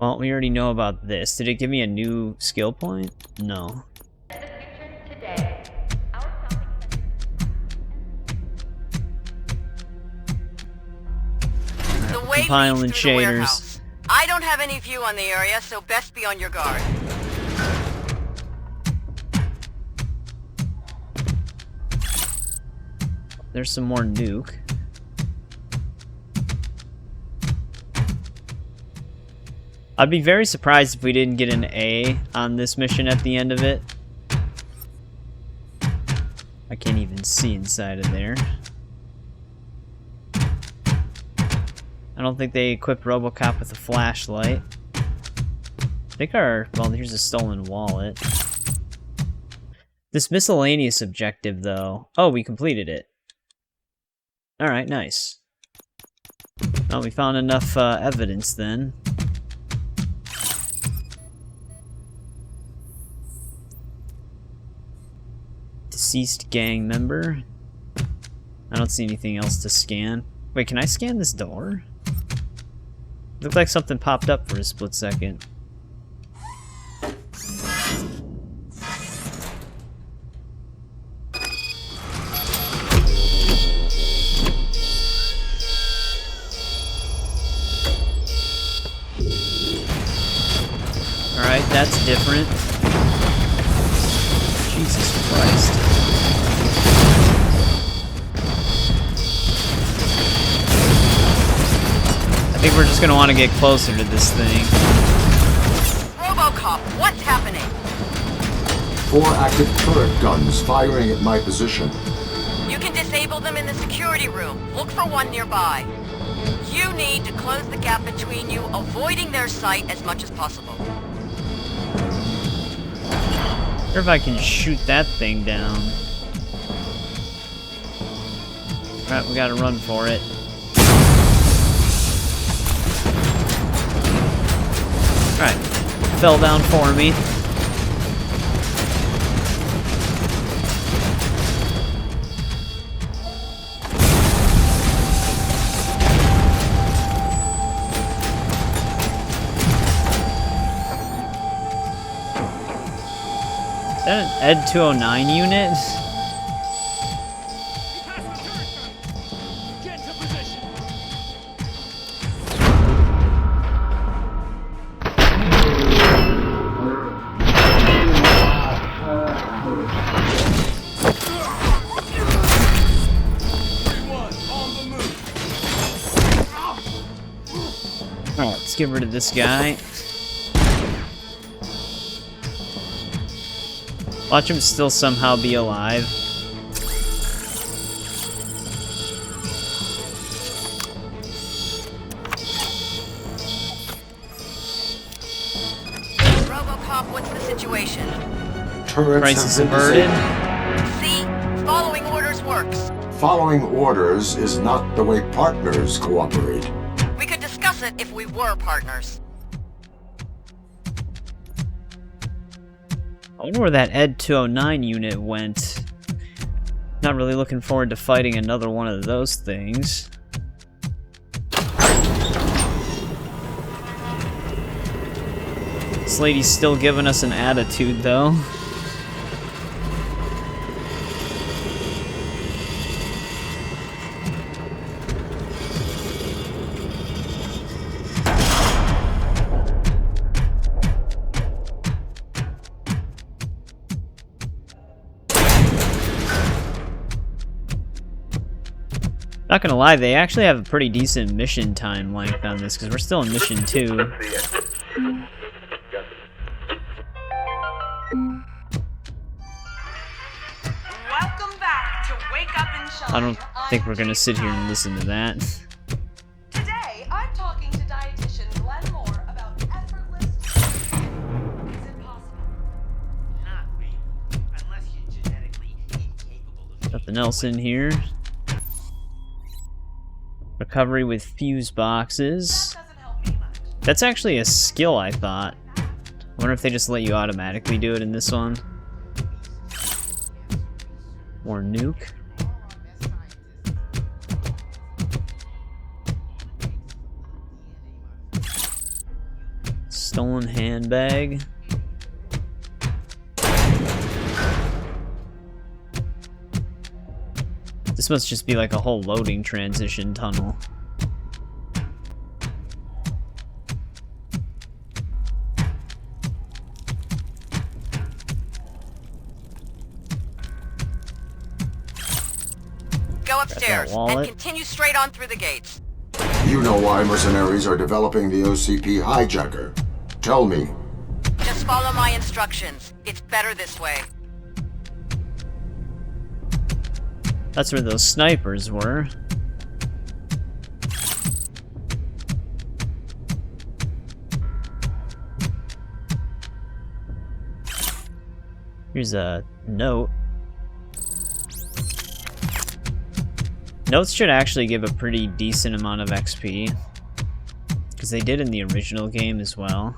Speaker 1: Well, we already know about this. Did it give me a new skill point? No.
Speaker 10: The way
Speaker 1: Compiling
Speaker 10: leads through the
Speaker 1: shaders.
Speaker 10: warehouse. I don't have any view on the area, so best be on your guard.
Speaker 1: There's some more nuke. I'd be very surprised if we didn't get an A on this mission at the end of it. I can't even see inside of there. I don't think they equipped RoboCop with a flashlight. I think well, here's a stolen wallet. This miscellaneous objective, though. Oh, we completed it. Alright, nice. Well, we found enough evidence then. Deceased gang member. I don't see anything else to scan. Wait, can I scan this door? Looked like something popped up for a split second. Alright, that's different. Jesus Christ. I think we're just gonna want to get closer to this thing.
Speaker 10: RoboCop, what's happening?
Speaker 4: 4 active turret guns firing at my position.
Speaker 10: You can disable them in the security room. Look for one nearby. You need to close the gap between you, avoiding their sight as much as possible.
Speaker 1: I wonder if I can shoot that thing down. Alright, we gotta run for it. Alright, fell down for me. Is that an Ed 209 unit?
Speaker 7: Get to position.
Speaker 1: Alright, let's get rid of this guy. Watch him still somehow be alive.
Speaker 10: RoboCop, what's the situation?
Speaker 4: Turrets
Speaker 1: Crisis
Speaker 4: have been
Speaker 1: averted.
Speaker 4: disabled.
Speaker 10: See? Following orders works.
Speaker 4: Following orders is not the way partners cooperate.
Speaker 10: We could discuss it if we were partners.
Speaker 1: I wonder where that Ed 209 unit went. Not really looking forward to fighting another one of those things. This lady's still giving us an attitude, though. Not gonna lie, they actually have a pretty decent mission time length on this, because we're still in mission 2. I don't think we're gonna sit here and listen to that.
Speaker 12: Today, I'm talking to dietitian Glenn Moore about effortless. Is it possible?
Speaker 11: Not really, unless you're genetically incapable of.
Speaker 1: Nothing else in here. Recovery with fuse boxes. That's actually a skill, I thought. I wonder if they just let you automatically do it in this one. More nuke. Stolen handbag. This must just be like a whole loading transition tunnel.
Speaker 10: Go upstairs and continue straight on through the gates.
Speaker 4: You know why mercenaries are developing the OCP hijacker. Tell me.
Speaker 10: Just follow my instructions. It's better this way.
Speaker 1: That's where those snipers were. Here's a note. Notes should actually give a pretty decent amount of XP, because they did in the original game as well.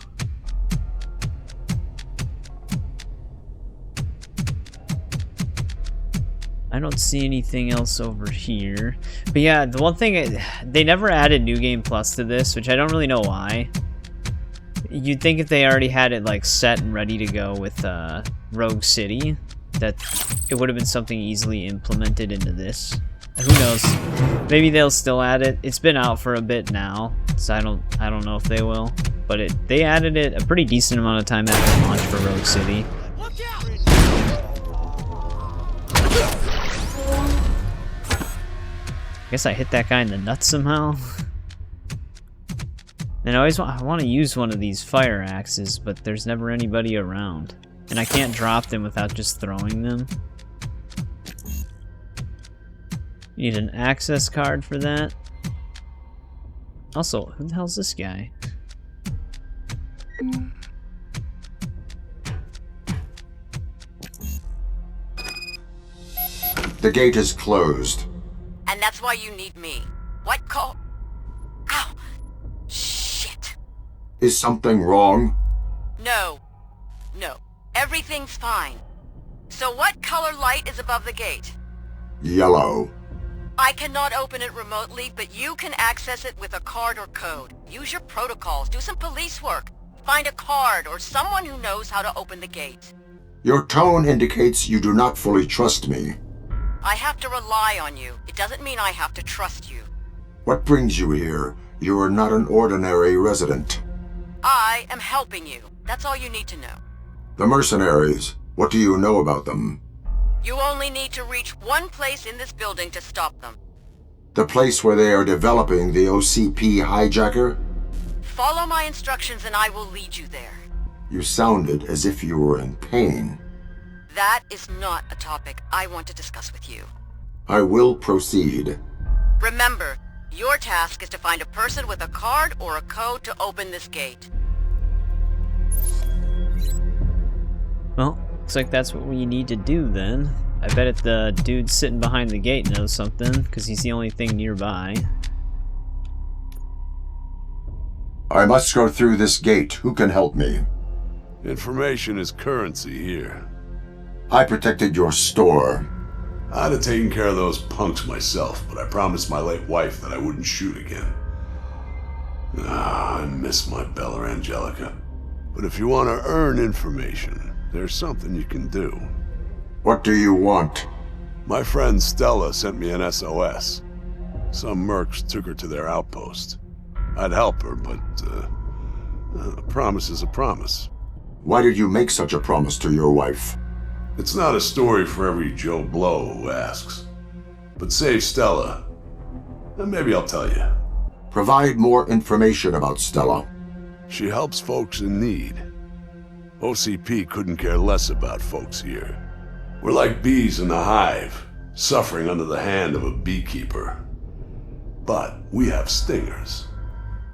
Speaker 1: I don't see anything else over here. But yeah, the one thing, they never added New Game Plus to this, which I don't really know why. You'd think if they already had it like set and ready to go with Rogue City, that it would have been something easily implemented into this. Who knows? Maybe they'll still add it. It's been out for a bit now, so I don't know if they will. But they added it a pretty decent amount of time after launch for Rogue City. I guess I hit that guy in the nuts somehow. And I want to use one of these fire axes, but there's never anybody around. And I can't drop them without just throwing them. Need an access card for that. Also, who the hell's this guy?
Speaker 4: The gate is closed.
Speaker 10: And that's why you need me. What call? Ow! Shit!
Speaker 4: Is something wrong?
Speaker 10: No. No. Everything's fine. So what color light is above the gate?
Speaker 4: Yellow.
Speaker 10: I cannot open it remotely, but you can access it with a card or code. Use your protocols, do some police work. Find a card or someone who knows how to open the gate.
Speaker 4: Your tone indicates you do not fully trust me.
Speaker 10: I have to rely on you. It doesn't mean I have to trust you.
Speaker 4: What brings you here? You are not an ordinary resident.
Speaker 10: I am helping you. That's all you need to know.
Speaker 4: The mercenaries, what do you know about them?
Speaker 10: You only need to reach one place in this building to stop them.
Speaker 4: The place where they are developing the OCP hijacker?
Speaker 10: Follow my instructions and I will lead you there.
Speaker 4: You sounded as if you were in pain.
Speaker 10: That is not a topic I want to discuss with you.
Speaker 4: I will proceed.
Speaker 10: Remember, your task is to find a person with a card or a code to open this gate.
Speaker 1: Well, looks like that's what we need to do then. I bet if the dude sitting behind the gate knows something, because he's the only thing nearby.
Speaker 4: I must go through this gate. Who can help me?
Speaker 13: Information is currency here.
Speaker 4: I protected your store.
Speaker 13: I'd have taken care of those punks myself, but I promised my late wife that I wouldn't shoot again. I miss my Bella Angelica. But if you want to earn information, there's something you can do.
Speaker 4: What do you want?
Speaker 13: My friend Stella sent me an SOS. Some mercs took her to their outpost. I'd help her, but a promise is a promise.
Speaker 4: Why did you make such a promise to your wife?
Speaker 13: It's not a story for every Joe Blow who asks. But save Stella, and maybe I'll tell you.
Speaker 4: Provide more information about Stella.
Speaker 13: She helps folks in need. OCP couldn't care less about folks here. We're like bees in a hive, suffering under the hand of a beekeeper. But we have stingers.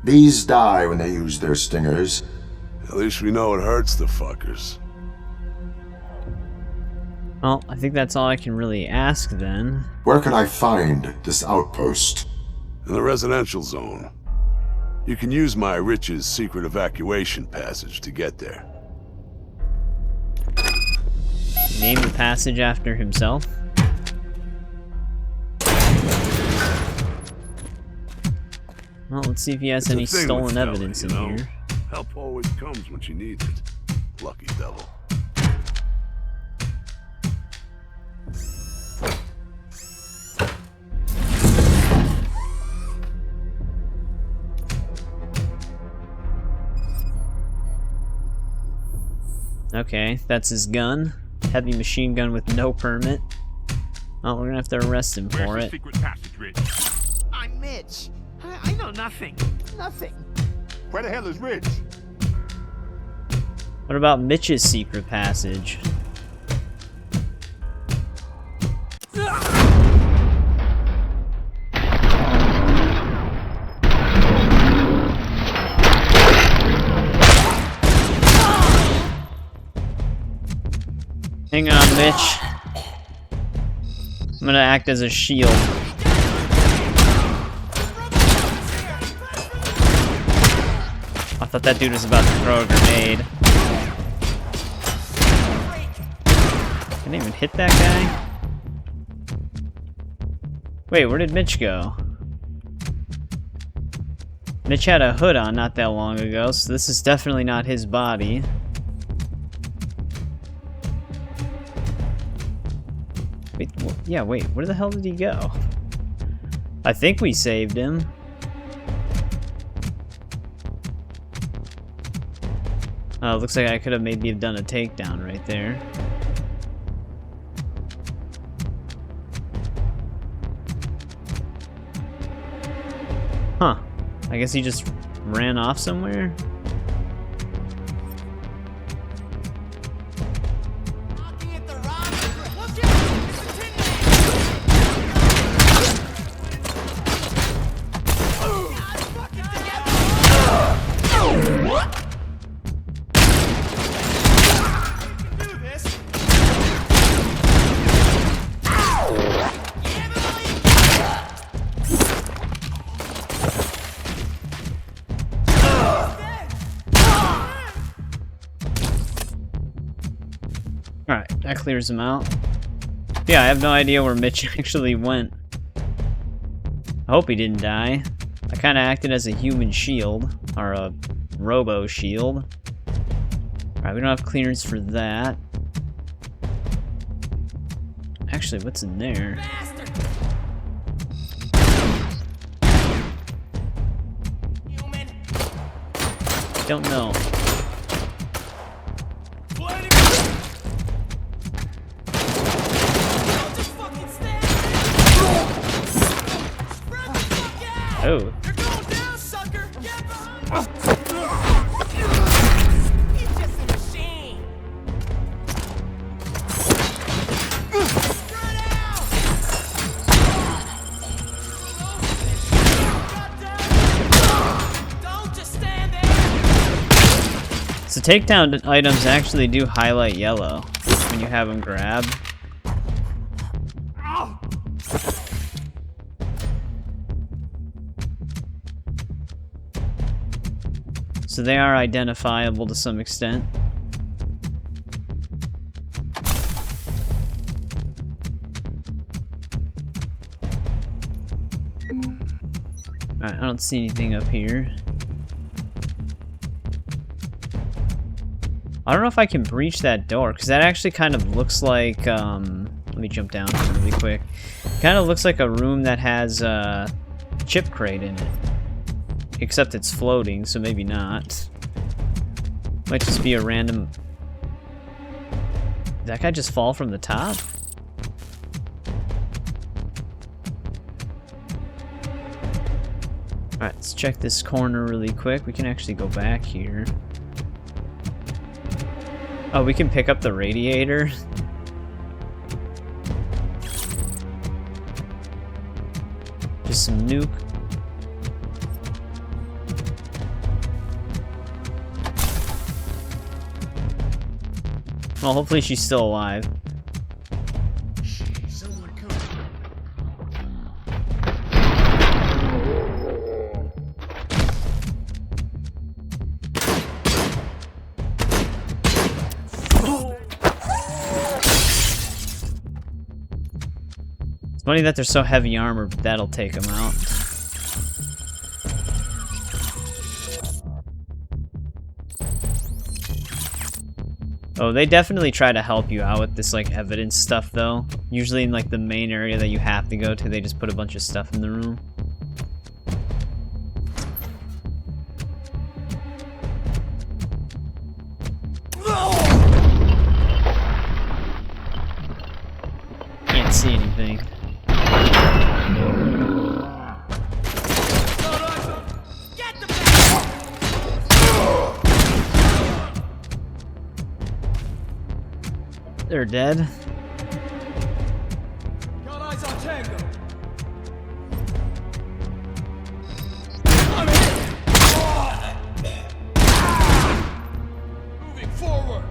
Speaker 4: Bees die when they use their stingers.
Speaker 13: At least we know it hurts the fuckers.
Speaker 1: Well, I think that's all I can really ask then.
Speaker 4: Where can I find this outpost?
Speaker 13: In the residential zone. You can use my Rich's secret evacuation passage to get there.
Speaker 1: Name the passage after himself. Well, let's see if he has any stolen evidence in here.
Speaker 13: Help always comes when she needs it. Lucky devil.
Speaker 1: Okay, that's his gun. Heavy machine gun with no permit. Oh, we're gonna have to arrest him for it.
Speaker 11: Secret passage, Rich? I'm Mitch. I know nothing. Nothing.
Speaker 3: Where the hell is Rich?
Speaker 1: What about Mitch's secret passage? Hang on, Mitch. I'm gonna act as a shield. I thought that dude was about to throw a grenade. Didn't even hit that guy? Wait, where did Mitch go? Mitch had a hood on not that long ago, so this is definitely not his body. Wait, yeah, wait, where the hell did he go? I think we saved him. Oh, looks like I could have maybe done a takedown right there. Huh. I guess he just ran off somewhere? Alright, that clears him out. Yeah, I have no idea where Mitch actually went. I hope he didn't die. I kinda acted as a human shield, or a robo shield. Alright, we don't have clearance for that. Actually, what's in there? Don't know. Oh. You're going down, sucker! Get behind He's just a machine! Spread out! Don't just stand there! So takedown items actually do highlight yellow when you have them grabbed. So they are identifiable to some extent. Alright, I don't see anything up here. I don't know if I can breach that door, because that actually kind of looks like, let me jump down really quick. Kind of looks like a room that has a chip crate in it. Except it's floating, so maybe not. Might just be a random... Did that guy just fall from the top? Alright, let's check this corner really quick. We can actually go back here. Oh, we can pick up the radiator? Just some nuke. Well, hopefully she's still alive. It's funny that they're so heavy armor, but that'll take them out. Oh, they definitely try to help you out with this, like, evidence stuff, though. Usually in, like, the main area that you have to go to, they just put a bunch of stuff in the room. Can't see anything. They're dead.
Speaker 7: Got eyes on Tango. Moving forward.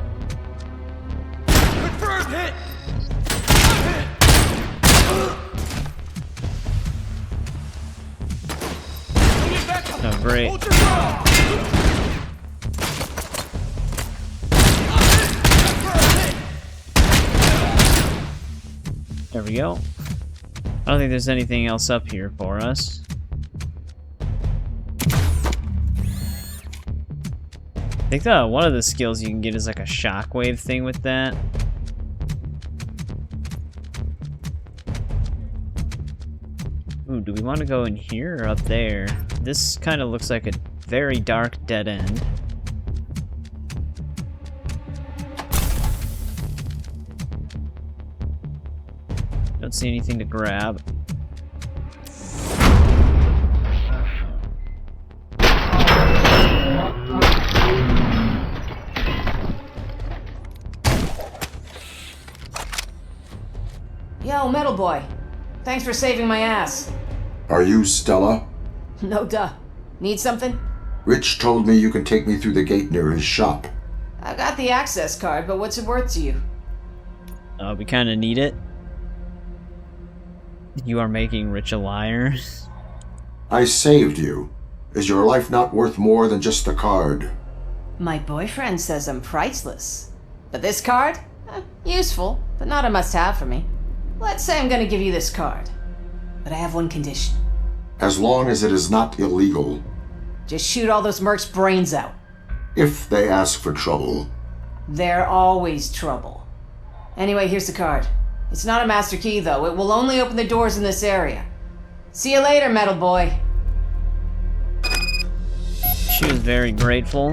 Speaker 7: Confirmed hit.
Speaker 1: Oh, great.
Speaker 7: Hold your ground.
Speaker 1: There we go. I don't think there's anything else up here for us. I think one of the skills you can get is like a shockwave thing with that. Ooh, do we want to go in here or up there? This kind of looks like a very dark dead end. Don't see anything to grab.
Speaker 5: Yo, Metal Boy. Thanks for saving my ass.
Speaker 4: Are you Stella?
Speaker 5: No duh. Need something?
Speaker 4: Rich told me you can take me through the gate near his shop.
Speaker 5: I got the access card, but what's it worth to you?
Speaker 1: We kind of need it. You are making Rich a liar.
Speaker 4: I saved you. Is your life not worth more than just the card?
Speaker 5: My boyfriend says I'm priceless. But this card? Useful, but not a must-have for me. Let's say I'm gonna give you this card. But I have one condition.
Speaker 4: As long as it is not illegal.
Speaker 5: Just shoot all those mercs' brains out.
Speaker 4: If they ask for trouble.
Speaker 5: They're always trouble. Anyway, here's the card. It's not a master key, though. It will only open the doors in this area. See you later, Metal Boy.
Speaker 1: She was very grateful.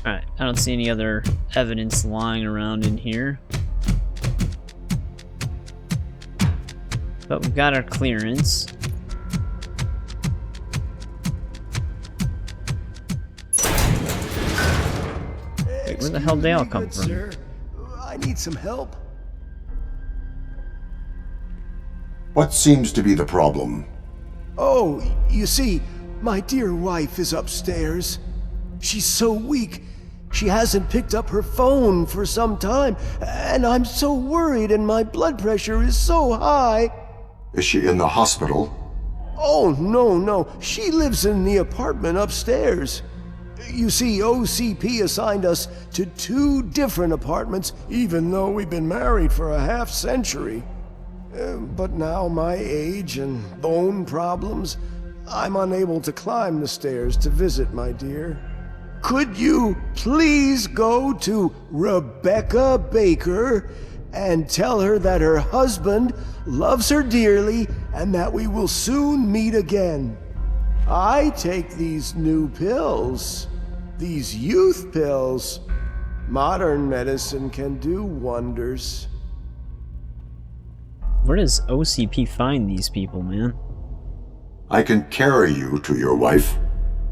Speaker 1: Alright, I don't see any other evidence lying around in here. But we've got our clearance. Wait, where the hell did they all come from?
Speaker 14: Sir, I need some help.
Speaker 4: What seems to be the problem?
Speaker 14: Oh, you see, my dear wife is upstairs. She's so weak, she hasn't picked up her phone for some time, and I'm so worried and my blood pressure is so high.
Speaker 4: Is she in the hospital?
Speaker 14: Oh, no. She lives in the apartment upstairs. You see, OCP assigned us to 2 different apartments, even though we've been married for a half-century. But now my age and bone problems, I'm unable to climb the stairs to visit my dear. Could you please go to Rebecca Baker and tell her that her husband loves her dearly and that we will soon meet again? I take these new pills, these youth pills. Modern medicine can do wonders.
Speaker 1: Where does OCP find these people, man?
Speaker 4: I can carry you to your wife.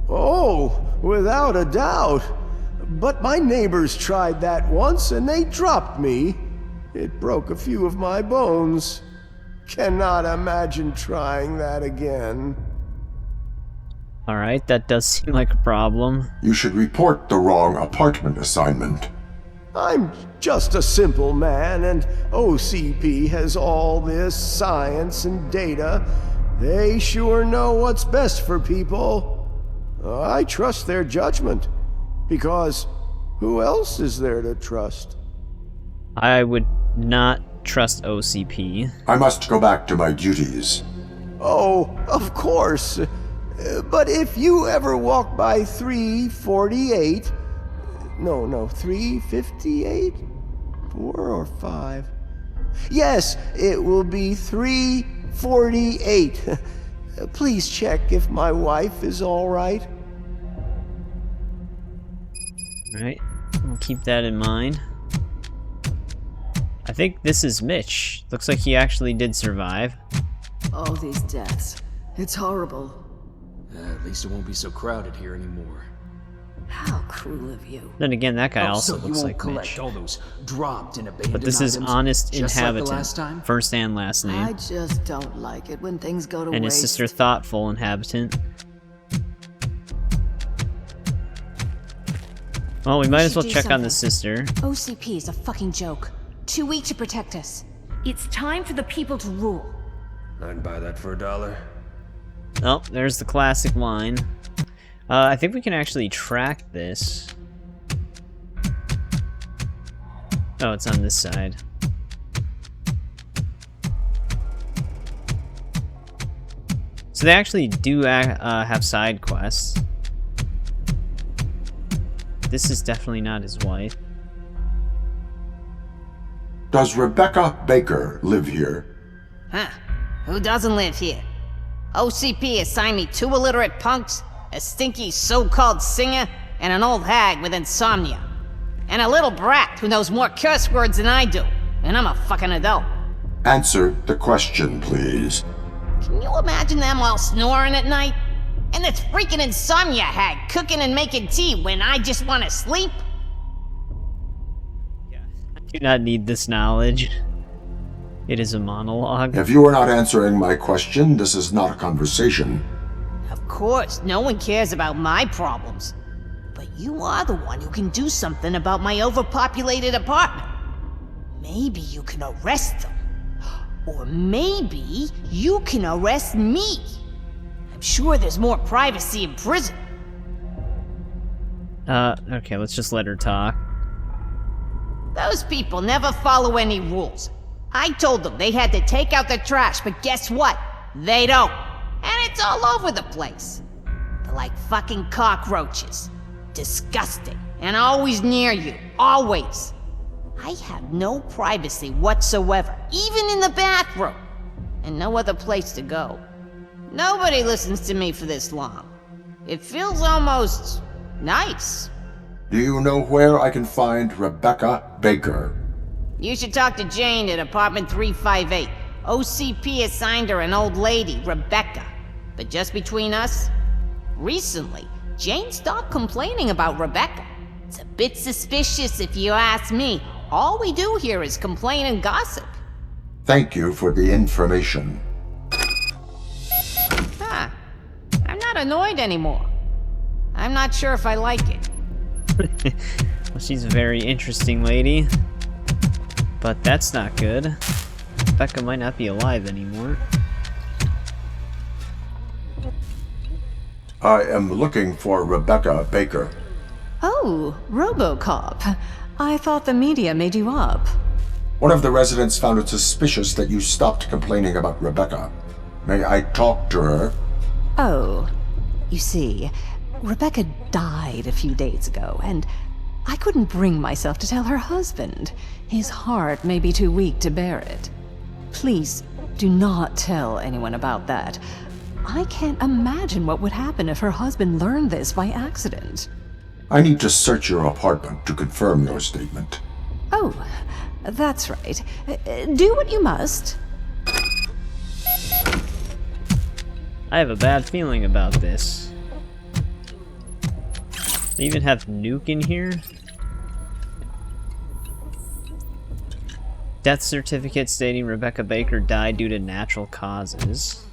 Speaker 14: Oh, without a doubt. But my neighbors tried that once and they dropped me. It broke a few of my bones. Cannot imagine trying that again.
Speaker 1: Alright, that does seem like a problem.
Speaker 4: You should report the wrong apartment assignment.
Speaker 14: I'm just a simple man, and OCP has all this science and data. They sure know what's best for people. I trust their judgment, because who else is there to trust?
Speaker 1: I would not trust OCP.
Speaker 4: I must go back to my duties.
Speaker 14: Oh, of course. But if you ever walk by 348... No, 358? 4 or 5? Yes, it will be 348. Please check if my wife is all right.
Speaker 1: Alright, we'll keep that in mind. I think this is Mitch. Looks like he actually did survive.
Speaker 15: All these deaths. It's horrible.
Speaker 16: At least it won't be so crowded here anymore.
Speaker 15: How cruel of you.
Speaker 1: Then again, that guy also
Speaker 16: so
Speaker 1: looks
Speaker 16: you won't
Speaker 1: like
Speaker 16: collect
Speaker 1: Mitch.
Speaker 16: all those dropped and abandoned
Speaker 1: But this is
Speaker 16: items,
Speaker 1: Honest
Speaker 16: just like the
Speaker 1: Inhabitant,
Speaker 16: last time?
Speaker 1: first and last name.
Speaker 15: I just don't like it when things go to
Speaker 1: And
Speaker 15: waste.
Speaker 1: his sister Thoughtful Inhabitant. Well, we might as well check on the sister.
Speaker 5: OCP is a fucking joke. Too weak to protect us. It's time for the people to rule.
Speaker 16: I'd buy that for $1.
Speaker 1: Oh, there's the classic line. I think we can actually track this. Oh, it's on this side. So they actually do have side quests. This is definitely not his wife.
Speaker 4: Does Rebecca Baker live here?
Speaker 5: Huh. Who doesn't live here? OCP assigned me 2 illiterate punks, a stinky so-called singer, and an old hag with insomnia. And a little brat who knows more curse words than I do. And I'm a fucking adult.
Speaker 4: Answer the question, please.
Speaker 5: Can you imagine them all snoring at night? And this freaking insomnia hag cooking and making tea when I just want to sleep?
Speaker 1: I do not need this knowledge. It is a monologue.
Speaker 4: If you are not answering my question, this is not a conversation.
Speaker 5: Of course, no one cares about my problems. But you are the one who can do something about my overpopulated apartment. Maybe you can arrest them. Or maybe you can arrest me. I'm sure there's more privacy in prison.
Speaker 1: Okay, let's just let her talk.
Speaker 5: Those people never follow any rules. I told them they had to take out the trash, but guess what? They don't. And it's all over the place. They're like fucking cockroaches. Disgusting. And always near you. Always. I have no privacy whatsoever, even in the bathroom. And no other place to go. Nobody listens to me for this long. It feels almost nice.
Speaker 4: Do you know where I can find Rebecca Baker?
Speaker 5: You should talk to Jane at apartment 358. OCP assigned her an old lady, Rebecca. But just between us, recently, Jane stopped complaining about Rebecca. It's a bit suspicious if you ask me. All we do here is complain and gossip.
Speaker 4: Thank you for the information.
Speaker 5: Huh. I'm not annoyed anymore. I'm not sure if I like it.
Speaker 1: Well, she's a very interesting lady. But that's not good. Becca might not be alive anymore.
Speaker 4: I am looking for Rebecca Baker.
Speaker 15: Oh, RoboCop. I thought the media made you up.
Speaker 4: One of the residents found it suspicious that you stopped complaining about Rebecca. May I talk to her?
Speaker 15: Oh, you see, Rebecca died a few days ago, and I couldn't bring myself to tell her husband. His heart may be too weak to bear it. Please, do not tell anyone about that. I can't imagine what would happen if her husband learned this by accident.
Speaker 4: I need to search your apartment to confirm your statement.
Speaker 15: Oh, that's right. Do what you must.
Speaker 1: I have a bad feeling about this. They even have Nuke in here? Death certificate stating Rebecca Baker died due to natural causes.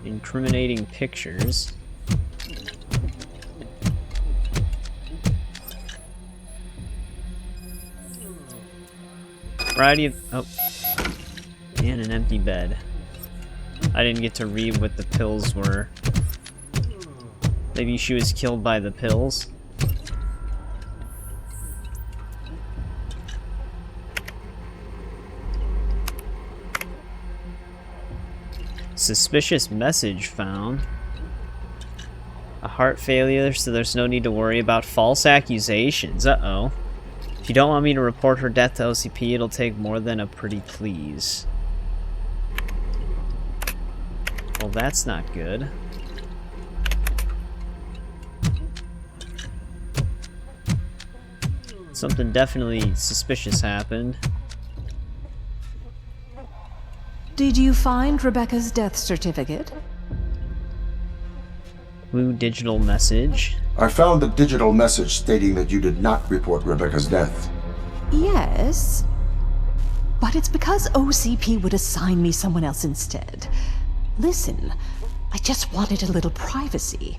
Speaker 1: Incriminating pictures. Variety of... oh. And an empty bed. I didn't get to read what the pills were. Maybe she was killed by the pills? Suspicious message found. A heart failure, so there's no need to worry about false accusations. Uh-oh. If you don't want me to report her death to OCP, it'll take more than a pretty please. Well, that's not good. Something definitely suspicious happened.
Speaker 15: Did you find Rebecca's death certificate?
Speaker 1: Blue digital message.
Speaker 4: I found a digital message stating that you did not report Rebecca's death.
Speaker 15: Yes. But it's because OCP would assign me someone else instead. Listen, I just wanted a little privacy.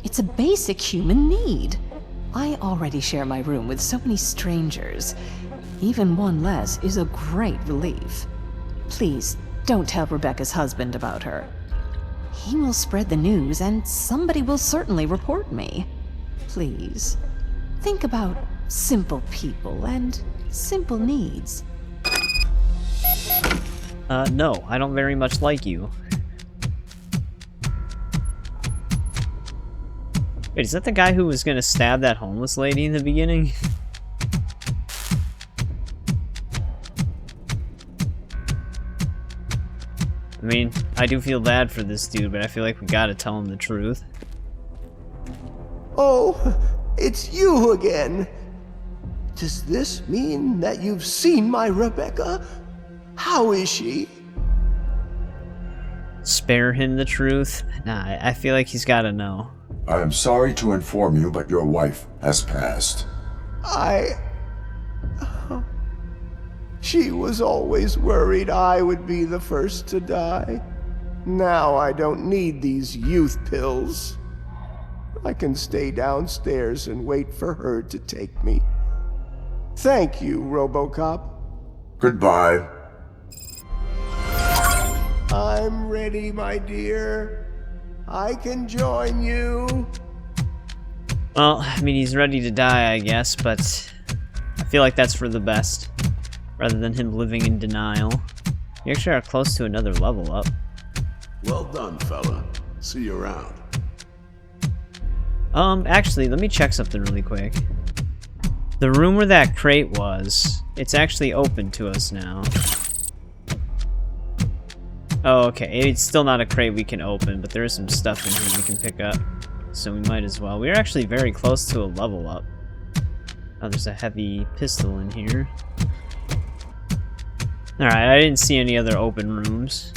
Speaker 15: It's a basic human need. I already share my room with so many strangers. Even one less is a great relief. Please, don't tell Rebecca's husband about her. He will spread the news and somebody will certainly report me. Please, think about simple people and simple needs.
Speaker 1: No, I don't very much like you. Wait, is that the guy who was gonna stab that homeless lady in the beginning? I mean, I do feel bad for this dude, but I feel like we gotta tell him the truth.
Speaker 14: Oh, it's you again. Does this mean that you've seen my Rebecca? How is she?
Speaker 1: Spare him the truth? Nah, I feel like he's gotta know.
Speaker 4: I am sorry to inform you, but your wife has passed.
Speaker 14: She was always worried I would be the first to die. Now I don't need these youth pills. I can stay downstairs and wait for her to take me. Thank you, RoboCop.
Speaker 4: Goodbye.
Speaker 14: I'm ready, my dear. I can join you.
Speaker 1: Well, I mean, he's ready to die, I guess, but I feel like that's for the best, rather than him living in denial. You actually are close to another level up.
Speaker 13: Well done, fella. See you around.
Speaker 1: Actually, let me check something really quick. The room where that crate was, it's actually open to us now. Oh, okay. It's still not a crate we can open, but there is some stuff in here we can pick up. So we might as well. We're actually very close to a level up. Oh, there's a heavy pistol in here. Alright, I didn't see any other open rooms.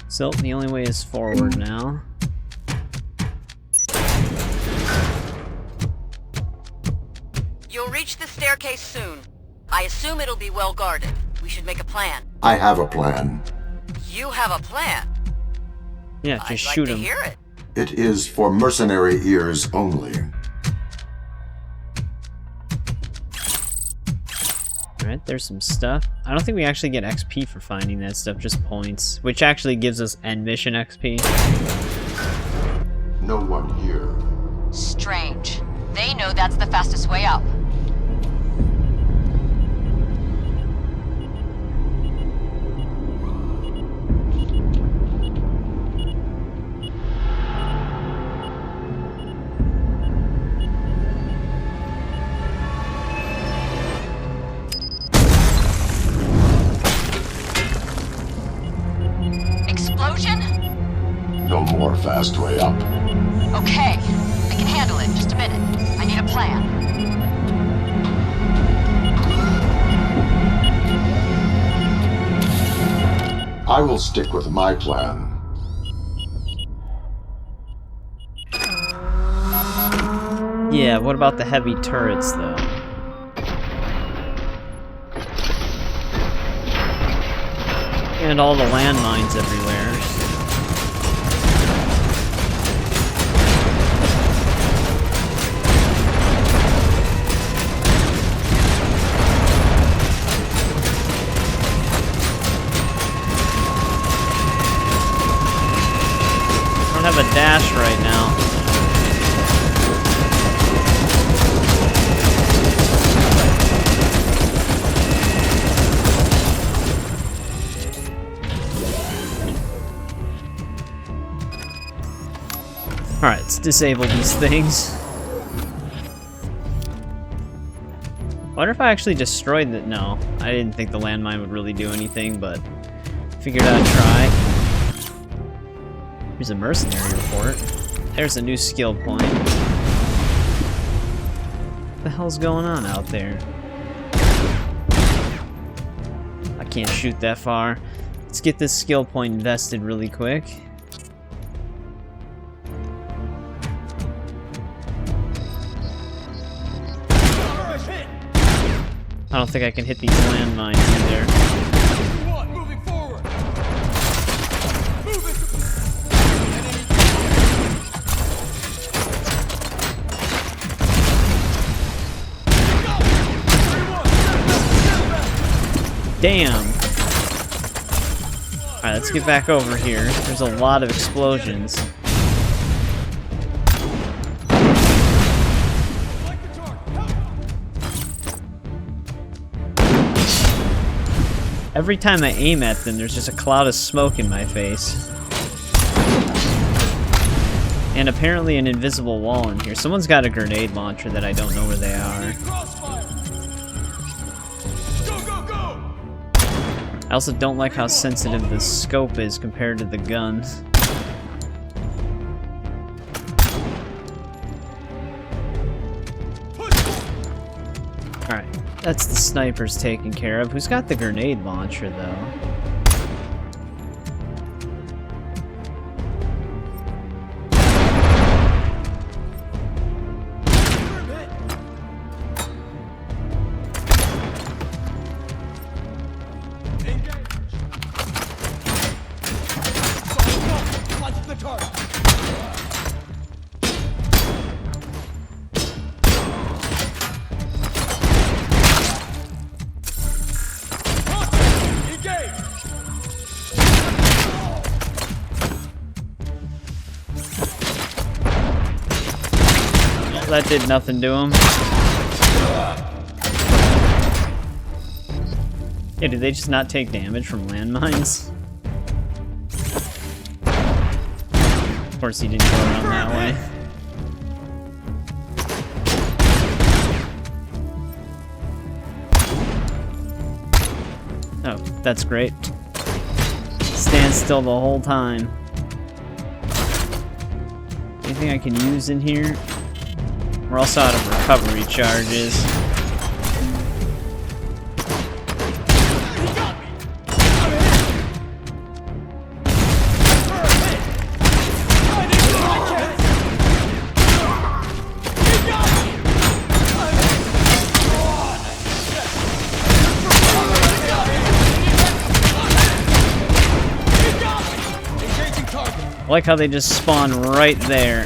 Speaker 1: So, the only way is forward now.
Speaker 10: You'll reach the staircase soon. I assume it'll be well guarded. We should make a plan.
Speaker 4: I have a plan.
Speaker 10: You have a plan?
Speaker 1: Yeah, just
Speaker 10: I'd
Speaker 1: shoot
Speaker 10: like
Speaker 1: him.
Speaker 10: to hear it.
Speaker 4: It is for mercenary ears only.
Speaker 1: Alright, there's some stuff. I don't think we actually get XP for finding that stuff, just points. Which actually gives us end mission XP.
Speaker 4: No one here.
Speaker 17: Strange. They know that's the fastest way up. Explosion?
Speaker 4: No more fast way up.
Speaker 17: Okay, I can handle it. Just a minute. I need a plan.
Speaker 4: will stick with my plan.
Speaker 1: Yeah, what about the heavy turrets, though? And all the landmines everywhere. I don't have a dash right now. Alright, let's disable these things. Wonder if I actually destroyed the... No, I didn't think the landmine would really do anything, but figured I'd try. Here's a mercenary report. There's a new skill point. What the hell's going on out there? I can't shoot that far. Let's get this skill point invested really quick. I don't think I can hit these landmines either.
Speaker 7: Moving forward.
Speaker 1: Damn. Alright, let's get back over here. There's a lot of explosions. Every time I aim at them, there's just a cloud of smoke in my face. And apparently an invisible wall in here. Someone's got a grenade launcher that I don't know where they are. I also don't like how sensitive the scope is compared to the guns. Alright. That's the snipers taken care of. Who's got the grenade launcher, though? That did nothing to him. Yeah, did they just not take damage from landmines? Of course he didn't go around that way. Oh, that's great. Stand still the whole time. Anything I can use in here? We're also out of recovery charges. I like how they just spawn right there.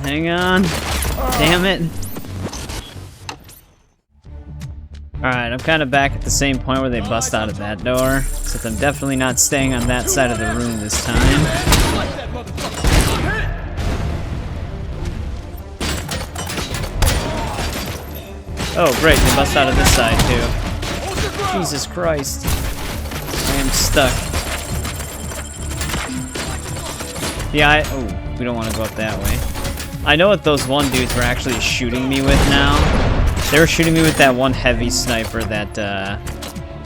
Speaker 1: Hang on. Damn it. Alright, I'm kind of back at the same point where they bust out of that door. Except I'm definitely not staying on that side of the room this time. Oh, great. They bust out of this side, too. Jesus Christ. I am stuck. Yeah, oh, we don't want to go up that way. I know what those one dudes were actually shooting me with now. They were shooting me with that one heavy sniper that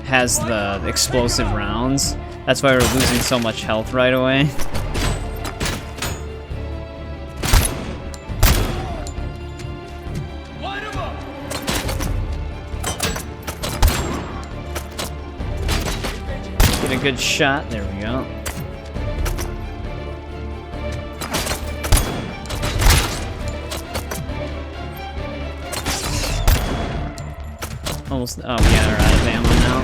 Speaker 1: has the explosive rounds. That's why we're losing so much health right away. good shot. There we go. Almost. Oh, yeah, we're out of ammo now.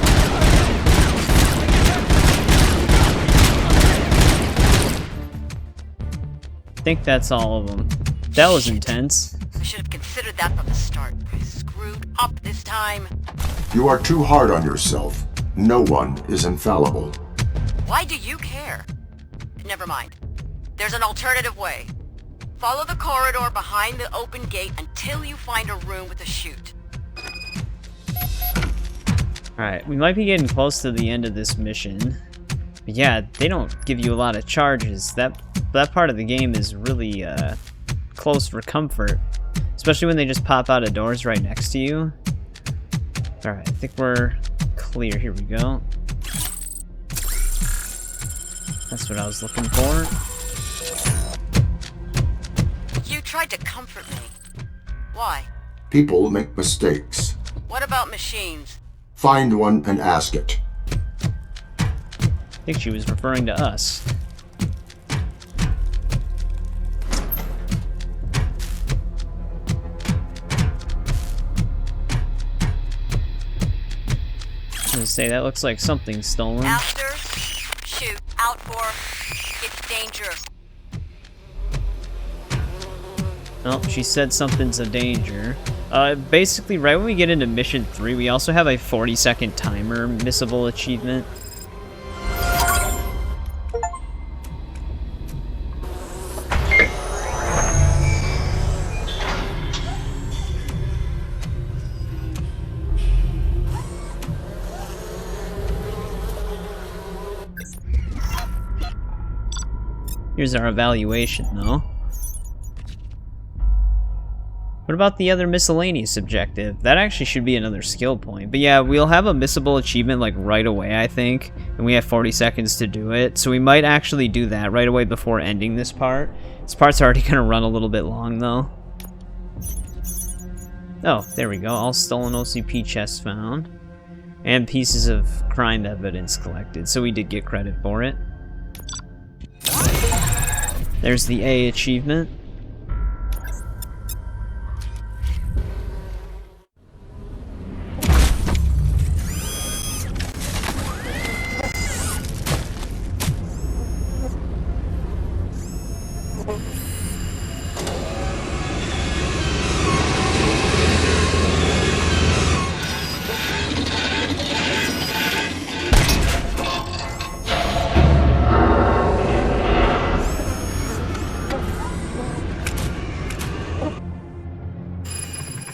Speaker 1: I think that's all of them. That was intense.
Speaker 10: I should have considered that from the start. I screwed up this time.
Speaker 4: You are too hard on yourself. No one is infallible.
Speaker 10: Why do you care? Never mind. There's an alternative way. Follow the corridor behind the open gate until you find a room with a chute.
Speaker 1: Alright, we might be getting close to the end of this mission. But yeah, they don't give you a lot of charges. That part of the game is really close for comfort. Especially when they just pop out of doors right next to you. Alright, I think we're clear. Here we go. That's what I was looking for.
Speaker 10: You tried to comfort me. Why?
Speaker 4: People make mistakes.
Speaker 10: What about machines?
Speaker 4: Find one and ask it.
Speaker 1: I think she was referring to us. I was gonna say, that looks like something stolen.
Speaker 10: After, shoot, out for, it's danger.
Speaker 1: Oh, she said something's a danger. Basically, right when we get into Mission 3, we also have a 40-second timer missable achievement. Here's our evaluation, though. What about the other miscellaneous objective? That actually should be another skill point. But yeah, we'll have a missable achievement like right away, I think. And we have 40 seconds to do it. So we might actually do that right away before ending this part. This part's already going to run a little bit long, though. Oh, there we go. All stolen OCP chests found. And pieces of crime evidence collected. So we did get credit for it. There's the A achievement.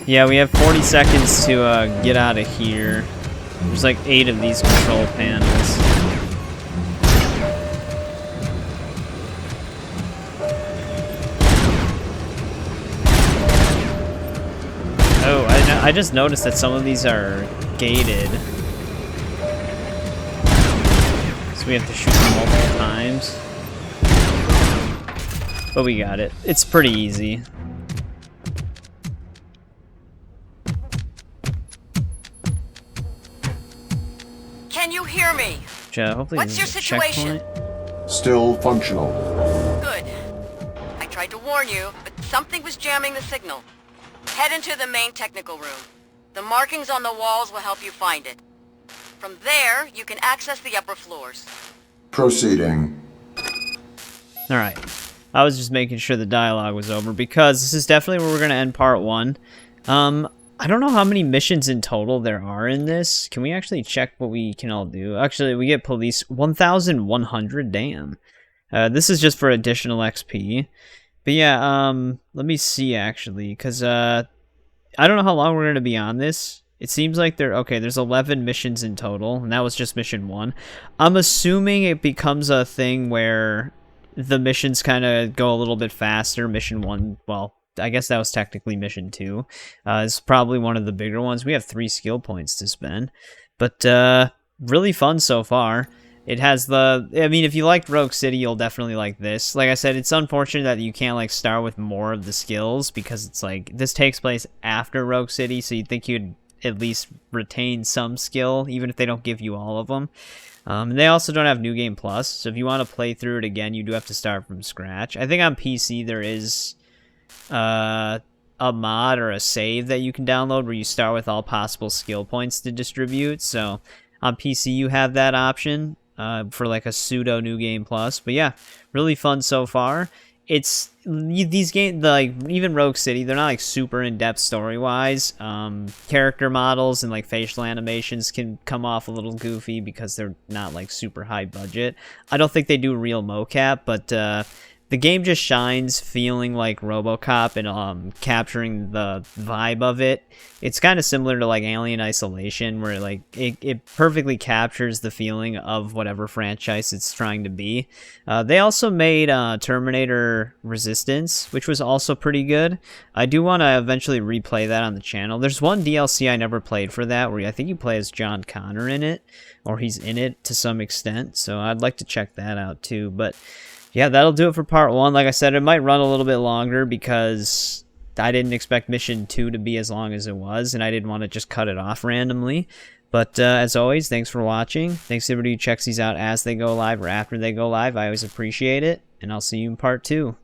Speaker 1: Yeah, we have 40 seconds to get out of here. There's like 8 of these control panels. Oh, I just noticed that some of these are gated. So we have to shoot them multiple times. But we got it. It's pretty easy.
Speaker 10: Can you hear me?
Speaker 1: Hopefully
Speaker 10: What's your situation?
Speaker 4: Still functional.
Speaker 10: Good. I tried to warn you, but something was jamming the signal. Head into the main technical room. The markings on the walls will help you find it. From there, you can access the upper floors.
Speaker 4: Proceeding.
Speaker 1: Alright. I was just making sure the dialogue was over because this is definitely where we're going to end part 1. I don't know how many missions in total there are in this. Can we actually check what we can all do? Actually, we get police 1,100. Damn. This is just for additional XP. But yeah, let me see actually, because I don't know how long we're going to be on this. It seems like there's 11 missions in total, and that was just mission 1. I'm assuming it becomes a thing where the missions kind of go a little bit faster. Mission 1, well, I guess that was technically mission 2. It's probably one of the bigger ones. We have 3 skill points to spend. But really fun so far. It has I mean, if you liked Rogue City, you'll definitely like this. Like I said, it's unfortunate that you can't like start with more of the skills because it's like this takes place after Rogue City, so you'd think you'd at least retain some skill, even if they don't give you all of them. And they also don't have New Game Plus, so if you want to play through it again, you do have to start from scratch. I think on PC there is a mod or a save that you can download where you start with all possible skill points to distribute, so on PC you have that option for like a pseudo New Game Plus. But yeah, really fun so far. It's these games, like even Rogue City, they're not like super in-depth story-wise. Character models and like facial animations can come off a little goofy because they're not like super high budget. I don't think they do real mocap, but the game just shines feeling like RoboCop and capturing the vibe of it. It's kind of similar to like Alien Isolation, where like it perfectly captures the feeling of whatever franchise it's trying to be. They also made Terminator Resistance, which was also pretty good. I do want to eventually replay that on the channel. There's one DLC I never played for that, where I think you play as John Connor in it, or he's in it to some extent, so I'd like to check that out too. But yeah, that'll do it for part 1. Like I said, it might run a little bit longer because I didn't expect Mission 2 to be as long as it was, and I didn't want to just cut it off randomly. But as always, thanks for watching. Thanks to everybody who checks these out as they go live or after they go live. I always appreciate it, and I'll see you in part 2.